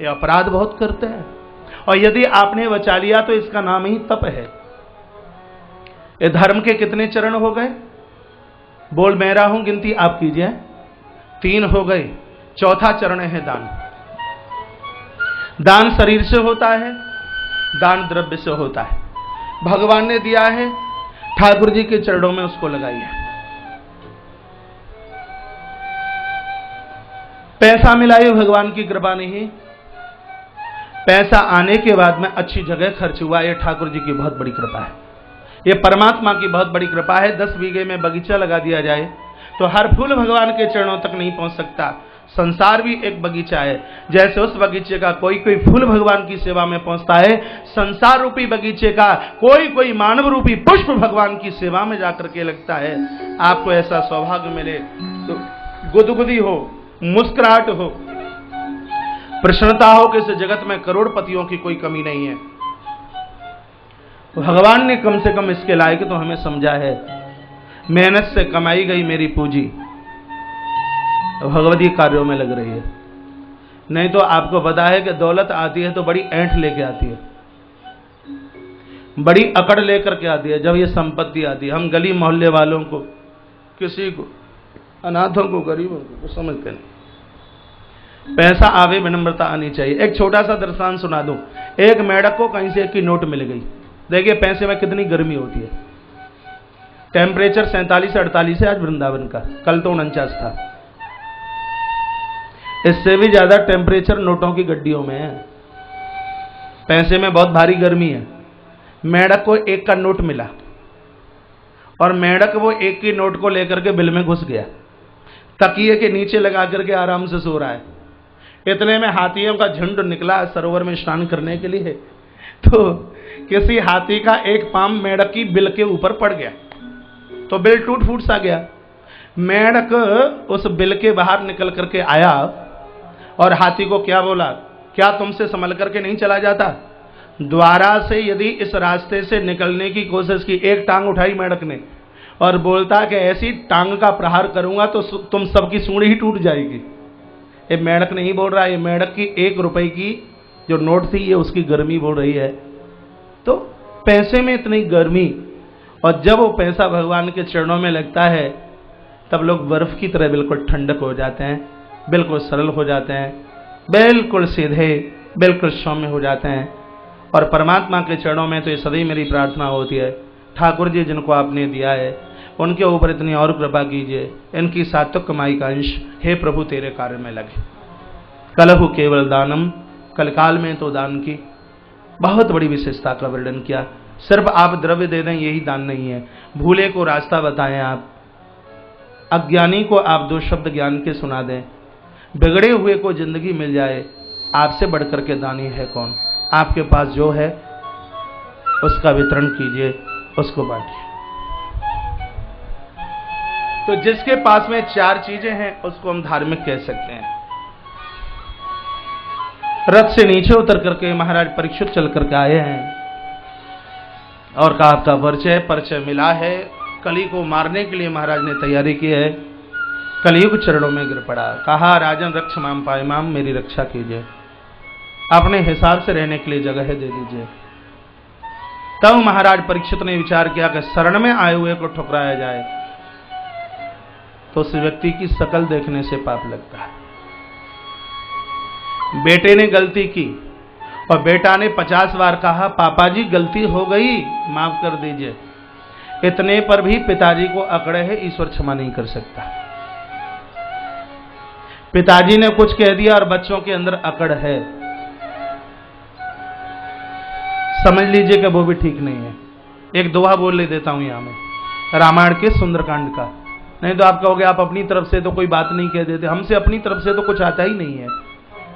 Speaker 1: ये अपराध बहुत करते हैं और यदि आपने बचा लिया तो इसका नाम ही तप है। ये धर्म के कितने चरण हो गए? बोल मैं रहा हूं, गिनती आप कीजिए। 3 हो गए। चौथा चरण है दान। दान शरीर से होता है, दान द्रव्य से होता है। भगवान ने दिया है, ठाकुर जी के चरणों में उसको लगाइए। पैसा मिलाइए, भगवान की कृपा नहीं। पैसा आने के बाद में अच्छी जगह खर्च हुआ, ये ठाकुर जी की बहुत बड़ी कृपा है। ये परमात्मा की बहुत बड़ी कृपा है। 10 बीघे में बगीचा लगा दिया जाए तो हर फूल भगवान के चरणों तक नहीं पहुंच सकता। संसार भी एक बगीचा है। जैसे उस बगीचे का कोई कोई फूल भगवान की सेवा में पहुंचता है, संसार रूपी बगीचे का कोई कोई मानव रूपी पुष्प भगवान की सेवा में जाकर के लगता है। आपको ऐसा सौभाग्य मिले तो गुदगुदी हो, मुस्कुराहट हो, प्रसन्नता हो कि इस जगत में करोड़पतियों की कोई कमी नहीं है। भगवान ने कम से कम इसके लायक तो हमें समझा है। मेहनत से कमाई गई मेरी पूंजी भगवती कार्यों में लग रही है। नहीं तो आपको पता है कि दौलत आती है तो बड़ी ऐंठ लेके आती है, बड़ी अकड़ लेकर के आती है। जब ये संपत्ति आती है, हम गली मोहल्ले वालों को, किसी को, अनाथों को, गरीबों को समझते नहीं। पैसा आवे, विनम्रता आनी चाहिए। एक छोटा सा दृष्टांत सुना दूं। एक मेढक को कहीं से एक की नोट मिल गई। देखिए पैसे में कितनी गर्मी होती है। टेम्परेचर 47 से 48 है आज वृंदावन का, कल तो 49 था। इससे भी ज्यादा टेम्परेचर नोटों की गड्डियों में है। पैसे में बहुत भारी गर्मी है। मेढक को एक का नोट मिला और मेढक वो एक की नोट को लेकर के बिल में घुस गया, तकिए के नीचे लगा करके आराम से सो रहा है। इतने में हाथियों का झुंड निकला सरोवर में स्नान करने के लिए। तो किसी हाथी का एक पांव मेढक की बिल के ऊपर पड़ गया तो बिल टूट फूट सा गया। मेढक उस बिल के बाहर निकल करके आया और हाथी को क्या बोला, क्या तुमसे संभल करके नहीं चला जाता? द्वारा से यदि इस रास्ते से निकलने की कोशिश की, एक टांग उठाई मेढक ने और बोलता कि ऐसी टांग का प्रहार करूंगा तो तुम सबकी सूंड ही टूट जाएगी। ये मेढक नहीं बोल रहा, ये मेढक की 1 रुपए की जो नोट थी ये उसकी गर्मी बोल रही है। तो पैसे में इतनी गर्मी, और जब वो पैसा भगवान के चरणों में लगता है तब लोग बर्फ की तरह बिल्कुल ठंडक हो जाते हैं, बिल्कुल सरल हो जाते हैं, बिल्कुल सीधे, बिल्कुल सौम्य हो जाते हैं। और परमात्मा के चरणों में तो ये सदैव मेरी प्रार्थना होती है, ठाकुर जी जिनको आपने दिया है उनके ऊपर इतनी और कृपा कीजिए, इनकी सात्विक कमाई का अंश हे प्रभु तेरे कार्य में लगे। कलहु केवल दानम, कलकाल में तो दान की बहुत बड़ी विशेषता का वर्णन किया। सिर्फ आप द्रव्य दे दें यही दान नहीं है, भूले को रास्ता बताएं आप, अज्ञानी को आप 2 शब्द ज्ञान के सुना दें, बिगड़े हुए को जिंदगी मिल जाए, आपसे बढ़कर के दानी है कौन? आपके पास जो है उसका वितरण कीजिए, उसको बांटिए। तो जिसके पास में 4 चीजें हैं उसको हम धार्मिक कह सकते हैं। रथ से नीचे उतर करके महाराज परीक्षित चल करके आए हैं और कहा आपका परिचय मिला है। कली को मारने के लिए महाराज ने तैयारी की है। कलियुग चरणों में गिर पड़ा, कहा राजन रक्ष माम पाए माम, मेरी रक्षा कीजिए, अपने हिसाब से रहने के लिए जगह दे दीजिए। तब महाराज परीक्षित ने विचार किया कि शरण में आए हुए को ठुकराया जाए तो उस व्यक्ति की शकल देखने से पाप लगता है। बेटे ने गलती की और बेटा ने 50 बार कहा पापा जी गलती हो गई, माफ कर दीजिए। इतने पर भी पिताजी को अकड़े है, ईश्वर क्षमा नहीं कर सकता। पिताजी ने कुछ कह दिया और बच्चों के अंदर अकड़ है, समझ लीजिए कि वो भी ठीक नहीं है। एक दोहा बोल ले देता हूं यहां में, रामायण के सुंदरकांड का। नहीं तो आप कहोगे आप अपनी तरफ से तो कोई बात नहीं कह देते, हमसे अपनी तरफ से तो कुछ आता ही नहीं है।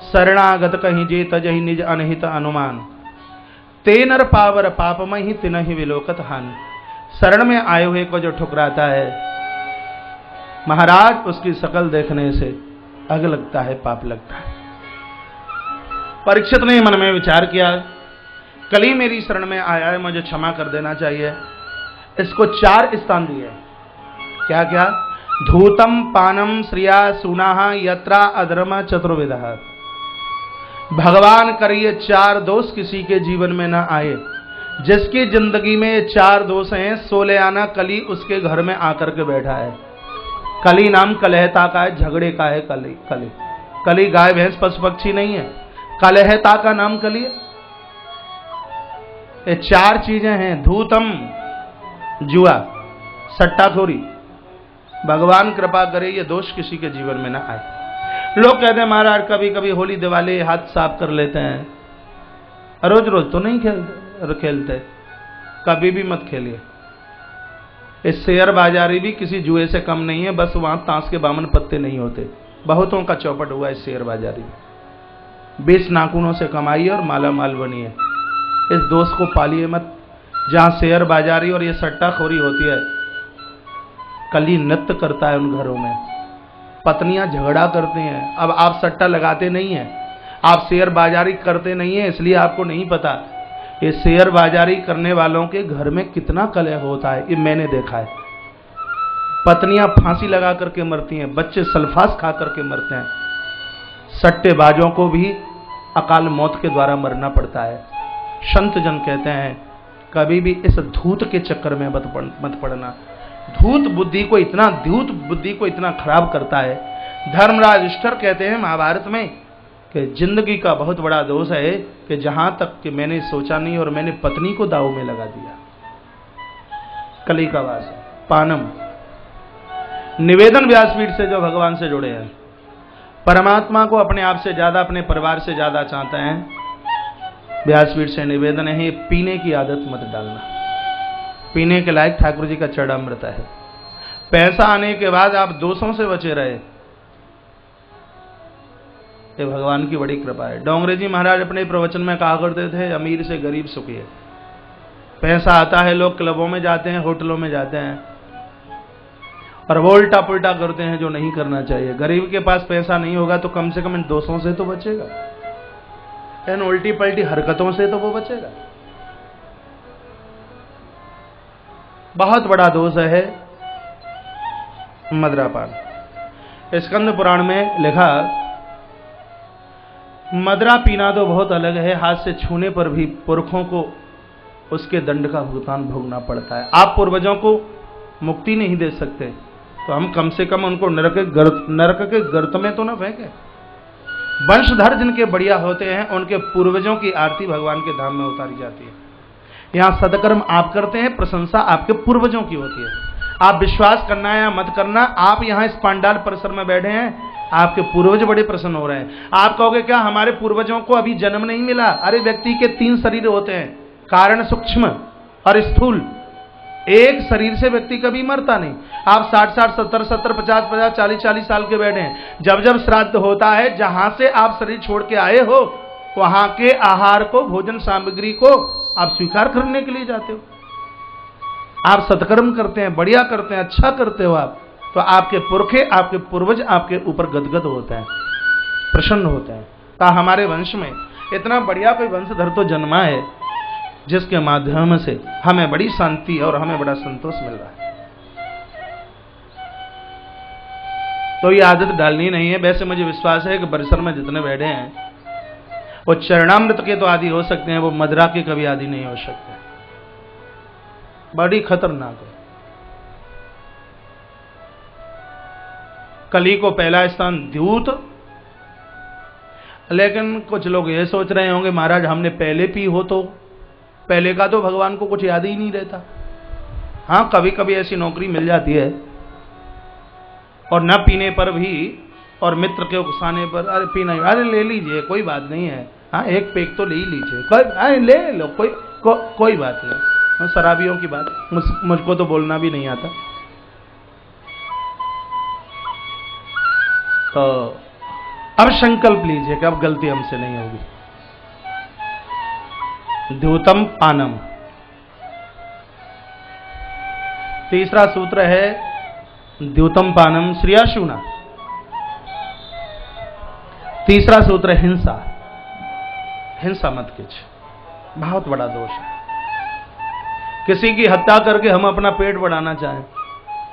Speaker 1: शरणागत कहीं जे तजहि निज अनहित अनुमान, ते नर पावर पापमहि तिनहि विलोकत हानि। शरण में आए हुए को जो ठुकराता है महाराज, उसकी शकल देखने से अग लगता है, पाप लगता है। परीक्षित ने मन में विचार किया, कली मेरी शरण में आया है, मुझे क्षमा कर देना चाहिए। इसको 4 स्थान दिए। क्या क्या? धूतम पानम श्रिया सुनाहा यत्रा अधर्म चतुर्विधः। भगवान करिए 4 दोष किसी के जीवन में ना आए। जिसकी जिंदगी में 4 दोष हैं, 16 आना कली उसके घर में आकर के बैठा है। कली नाम कलहता का है, झगड़े का है। कली कली कली गाय भैंस पशु पक्षी नहीं है, कलहता का नाम कली है। ये 4 चीजें हैं, धूतम जुआ, सट्टाखोरी। भगवान कृपा करे ये दोष किसी के जीवन में ना आए। लोग कहते हैं महाराज कभी कभी होली दिवाली हाथ साफ कर लेते हैं, रोज रोज तो नहीं खेलते, कभी भी मत खेलिए। इस शेयर बाजारी भी किसी जुए से कम नहीं है, बस वहां ताश के 52 पत्ते नहीं होते। बहुतों का चौपट हुआ इस शेयर बाजारी में। 20 नाखूनों से कमाइए और माला माल बनिए। इस दोस्त को पालिए मत। जहां शेयर बाजारी और ये सट्टाखोरी होती है, कली नृत्य करता है उन घरों में, पत्नियां झगड़ा करती हैं। अब आप सट्टा लगाते नहीं हैं, आप शेयर बाजारी करते नहीं हैं, इसलिए आपको नहीं पता ये शेयर बाजारी करने वालों के घर में कितना कलह होता है। ये मैंने देखा है। पत्नियां फांसी लगा करके मरती हैं, बच्चे सल्फास खा करके मरते हैं। सट्टेबाजों को भी अकाल मौत के द्वारा मरना पड़ता है। संत जन कहते हैं कभी भी इस धूत के चक्कर में मत पड़ना। धूत बुद्धि को इतना खराब करता है। धर्मराज युधिष्ठिर कहते हैं महाभारत में कि जिंदगी का बहुत बड़ा दोष है कि जहां तक कि मैंने सोचा नहीं और मैंने पत्नी को दाव में लगा दिया। कली का वास है। पानम निवेदन व्यासपीठ से जो भगवान से जुड़े हैं, परमात्मा को अपने आप से ज्यादा, अपने परिवार से ज्यादा चाहते हैं, व्यासपीठ से निवेदन है पीने की आदत मत डालना। पीने के लायक ठाकुर जी का चरणामृत है। पैसा आने के बाद आप दोषों से बचे रहे, ये भगवान की बड़ी कृपा है। डोंगरे जी महाराज अपने प्रवचन में कहा करते थे अमीर से गरीब सुखी है। पैसा आता है, लोग क्लबों में जाते हैं, होटलों में जाते हैं और वो उल्टा पुल्टा करते हैं जो नहीं करना चाहिए। गरीब के पास पैसा नहीं होगा तो कम से कम इन दोषों से तो बचेगा, इन उल्टी पलटी हरकतों से तो वो बचेगा। बहुत बड़ा दोष है मदिरापान। स्कंद पुराण में लिखा मदिरा पीना तो बहुत अलग है, हाथ से छूने पर भी पुरखों को उसके दंड का भुगतान भोगना पड़ता है। आप पूर्वजों को मुक्ति नहीं दे सकते तो हम कम से कम उनको नरक के गर्त में तो न फेंके। वंशधर जिनके बढ़िया होते हैं उनके पूर्वजों की आरती भगवान के धाम में उतारी जाती है। यहां सदकर्म आप करते हैं, प्रशंसा आपके पूर्वजों की होती है। आप विश्वास करना या मत करना, आप यहां इस पांडाल परिसर में बैठे हैं, आपके पूर्वज बड़े प्रसन्न हो रहे हैं। आप कहोगे क्या हमारे पूर्वजों को अभी जन्म नहीं मिला? अरे व्यक्ति के 3 शरीर होते हैं, कारण, सूक्ष्म और स्थूल। एक शरीर से व्यक्ति कभी मरता नहीं। आप 60-60, 70-70, 50-50, 40-40 साल के बैठे हैं। जब जब श्राद्ध होता है, जहां से आप शरीर छोड़ के आए हो वहां के आहार को, भोजन सामग्री को आप स्वीकार करने के लिए जाते हो। आप सत्कर्म करते हैं, बढ़िया करते हैं, अच्छा करते हो आप, तो आपके पुरखे, आपके पूर्वज आपके ऊपर गदगद होते हैं, प्रसन्न होते हैं। कहा हमारे वंश में इतना बढ़िया कोई वंशधर तो जन्मा है जिसके माध्यम से हमें बड़ी शांति और हमें बड़ा संतोष मिल रहा है। तो ये आदत डालनी नहीं है। वैसे मुझे विश्वास है कि परिसर में जितने बैठे हैं वो चरणामृत के तो आदि हो सकते हैं, वो मदिरा के कभी आदि नहीं हो सकते। बड़ी खतरनाक है। कली को पहला स्थान द्यूत, लेकिन कुछ लोग ये सोच रहे होंगे महाराज हमने पहले पी हो तो पहले का तो भगवान को कुछ याद ही नहीं रहता। हाँ, कभी कभी ऐसी नौकरी मिल जाती है और न पीने पर भी और मित्र के उकसाने पर अरे पीना, अरे ले लीजिए कोई बात नहीं है, हाँ एक पेक तो ले ही लीजिए, कोई ले लो, कोई बात नहीं। शराबियों की बात, मुझको तो बोलना भी नहीं आता। तो अब संकल्प लीजिए कि अब गलती हमसे नहीं होगी। द्यूतम पानम। तीसरा सूत्र है द्यूतम पानम श्रियाशुना। तीसरा सूत्र हिंसा। हिंसा मत कीजिए, बहुत बड़ा दोष है। किसी की हत्या करके हम अपना पेट बढ़ाना चाहें।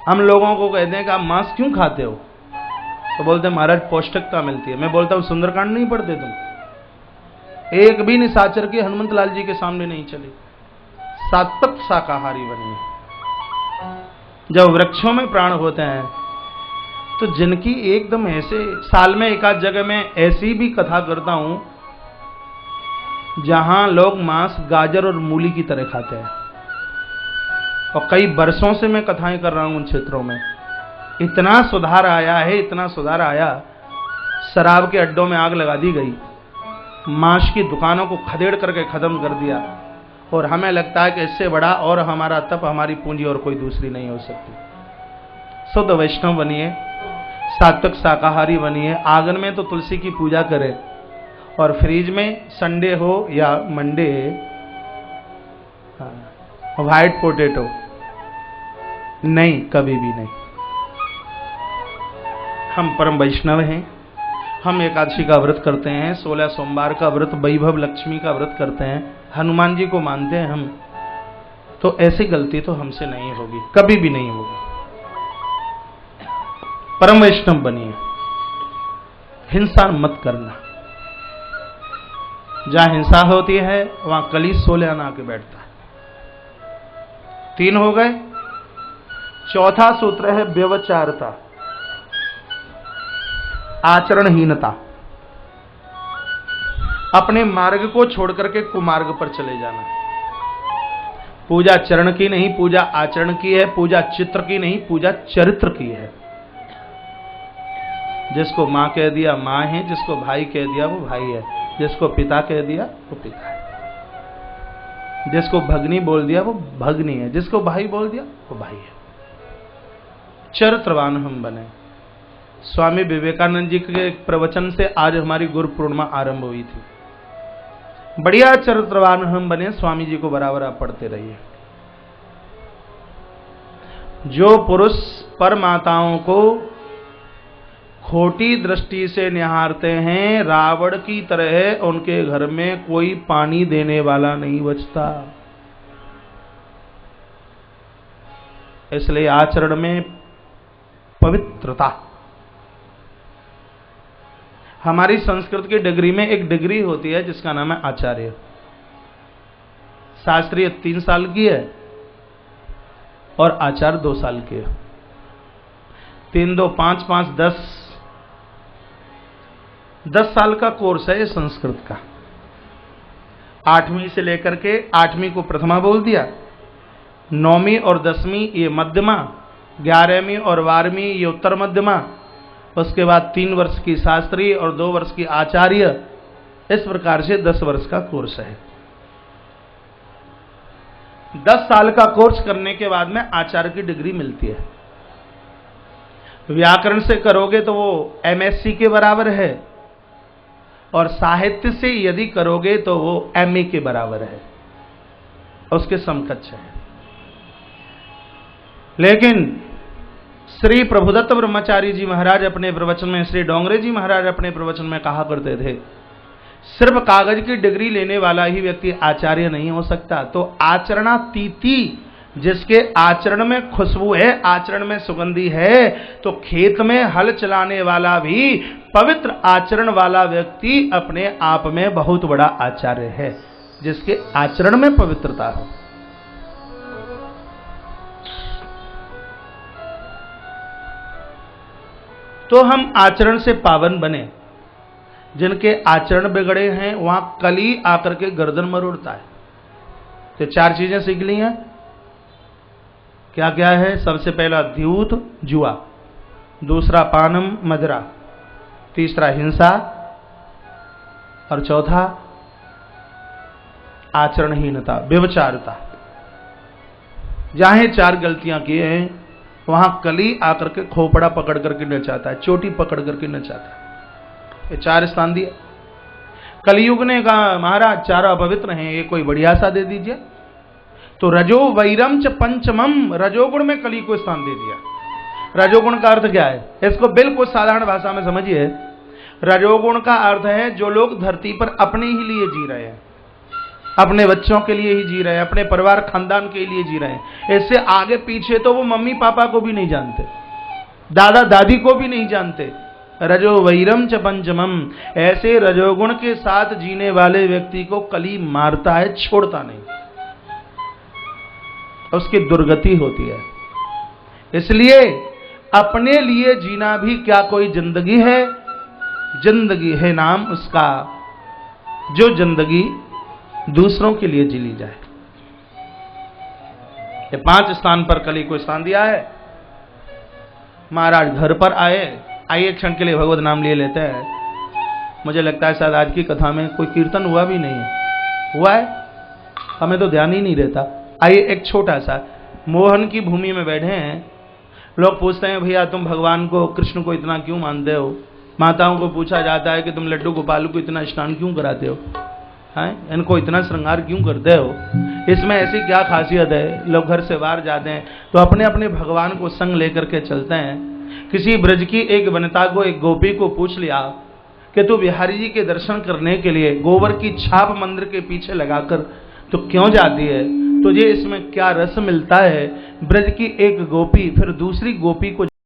Speaker 1: हम लोगों को कहते हैं कि आप मांस क्यों खाते हो, तो बोलते हैं महाराज पौष्टिकता मिलती है। मैं बोलता हूं सुंदरकांड नहीं पढ़ते तुम? एक भी निशाचर के हनुमंत लाल जी के सामने नहीं चले, सात्विक शाकाहारी बने। जब वृक्षों में प्राण होते हैं तो जिनकी एकदम ऐसे, साल में एक आध जगह में ऐसी भी कथा करता हूं जहां लोग मांस गाजर और मूली की तरह खाते हैं, और कई वर्षों से मैं कथाएं कर रहा हूं उन क्षेत्रों में। इतना सुधार आया है, इतना सुधार आया, शराब के अड्डों में आग लगा दी गई, मांस की दुकानों को खदेड़ करके खत्म कर दिया, और हमें लगता है कि इससे बड़ा और हमारा तप, हमारी पूंजी और कोई दूसरी नहीं हो सकती। शुद्ध वैष्णव बनिए, सात्विक शाकाहारी बनिए, आंगन में तो तुलसी की पूजा करें, और फ्रिज में संडे हो या मंडे व्हाइट पोटैटो नहीं, कभी भी नहीं। हम परम वैष्णव हैं, हम एकादशी का व्रत करते हैं, 16 सोमवार का व्रत, वैभव लक्ष्मी का व्रत करते हैं, हनुमान जी को मानते हैं हम, तो ऐसी गलती तो हमसे नहीं होगी, कभी भी नहीं होगी। परम वैष्णव बनिए। हिंसा मत करना। जहां हिंसा होती है वहां कली सोले आना आके बैठता है। 3 हो गए। चौथा सूत्र है व्यवचारता, आचरणहीनता। अपने मार्ग को छोड़कर के कुमार्ग पर चले जाना। पूजा चरण की नहीं, पूजा आचरण की है। पूजा चित्र की नहीं, पूजा चरित्र की है। जिसको मां कह दिया मां है, जिसको भाई कह दिया वो भाई है, जिसको पिता कह दिया वो पिता है, जिसको भगनी बोल दिया वो भगनी है, जिसको भाई बोल दिया वो भाई है। चरित्रवान हम बने। स्वामी विवेकानंद जी के प्रवचन से आज हमारी गुरु पूर्णिमा आरंभ हुई थी। बढ़िया चरित्रवान हम बने, स्वामी जी को बराबर आप पढ़ते रहिए। जो पुरुष परमाताओं को खोटी दृष्टि से निहारते हैं, रावण की तरह उनके घर में कोई पानी देने वाला नहीं बचता। इसलिए आचरण में पवित्रता। हमारी संस्कृत की डिग्री में एक डिग्री होती है जिसका नाम है आचार्य। शास्त्रीय 3 साल की है और आचार्य 2 साल की है। 3 2 5 5 10 साल का कोर्स है ये संस्कृत का। 8वीं से लेकर के 8वीं को प्रथमा बोल दिया, 9वीं और 10वीं ये मध्यमा, 11वीं और 12वीं ये उत्तर मध्यमा, उसके बाद 3 वर्ष की शास्त्रीय और 2 वर्ष की आचार्य। इस प्रकार से 10 वर्ष का कोर्स है। 10 साल का कोर्स करने के बाद में आचार्य की डिग्री मिलती है। व्याकरण से करोगे तो वो एमएससी के बराबर है, और साहित्य से यदि करोगे तो वो एमए के बराबर है, उसके समकक्ष है। लेकिन श्री प्रभुदत्त ब्रह्मचारी जी महाराज अपने प्रवचन में, श्री डोंगरे जी महाराज अपने प्रवचन में कहा करते थे, सिर्फ कागज की डिग्री लेने वाला ही व्यक्ति आचार्य नहीं हो सकता। तो आचरणातीति, जिसके आचरण में खुशबू है, आचरण में सुगंधी है, तो खेत में हल चलाने वाला भी पवित्र आचरण वाला व्यक्ति अपने आप में बहुत बड़ा आचार्य है, जिसके आचरण में पवित्रता हो। तो हम आचरण से पावन बने। जिनके आचरण बिगड़े हैं वहां कली आकर के गर्दन मरोड़ता है। तो 4 चीजें सीख ली हैं। क्या क्या है? सबसे पहला द्यूत जुआ, दूसरा पानम मदिरा, तीसरा हिंसा, और चौथा आचरणहीनता, व्यभिचारता। जहां 4 गलतियां किए हैं वहां कली आकर के खोपड़ा पकड़ करके नचाता है, चोटी पकड़ करके नचाता है। ये 4 स्थान दिए। कलयुग ने कहा महाराज 4 अपवित्र हैं, ये कोई बढ़िया सा दे दीजिए। तो रजो वैरम च पंचमम, रजोगुण में कली को स्थान दे दिया। रजोगुण का अर्थ क्या है? इसको बिल्कुल साधारण भाषा में समझिए। रजोगुण का अर्थ है जो लोग धरती पर अपने ही लिए जी रहे हैं, अपने बच्चों के लिए ही जी रहे हैं, अपने परिवार खानदान के लिए जी रहे हैं। इससे आगे पीछे तो वो मम्मी पापा को भी नहीं जानते, दादा दादी को भी नहीं जानते। रजो वैरम च पंचमम, ऐसे रजोगुण के साथ जीने वाले व्यक्ति को कली मारता है, छोड़ता नहीं, उसकी दुर्गति होती है। इसलिए अपने लिए जीना भी क्या कोई जिंदगी है? जिंदगी है नाम उसका जो जिंदगी दूसरों के लिए जी ली जाए। ये 5 स्थान पर कली को स्थान दिया है। महाराज घर पर आइए क्षण के लिए भगवत नाम लिए लेते हैं। मुझे लगता है शायद आज की कथा में कोई कीर्तन हुआ भी नहीं है। हुआ है? हमें तो ध्यान ही नहीं रहता। आइए एक छोटा सा, मोहन की भूमि में बैठे हैं। लोग पूछते हैं भैया तुम भगवान को, कृष्ण को इतना क्यों मानते हो? माताओं को पूछा जाता है कि तुम लड्डू गोपाल को इतना स्नान क्यों कराते हो, हैं? इनको इतना श्रृंगार क्यों करते हो? इसमें ऐसी क्या खासियत है? लोग घर से बाहर जाते हैं तो अपने अपने भगवान को संग लेकर के चलते हैं। किसी ब्रज की एक वनिता को, एक गोपी को पूछ लिया कि तू बिहारी जी के दर्शन करने के लिए गोबर की छाप मंदिर के पीछे लगाकर तो क्यों जाती है? तुझे इसमें क्या रस मिलता है? ब्रज की एक गोपी फिर दूसरी गोपी को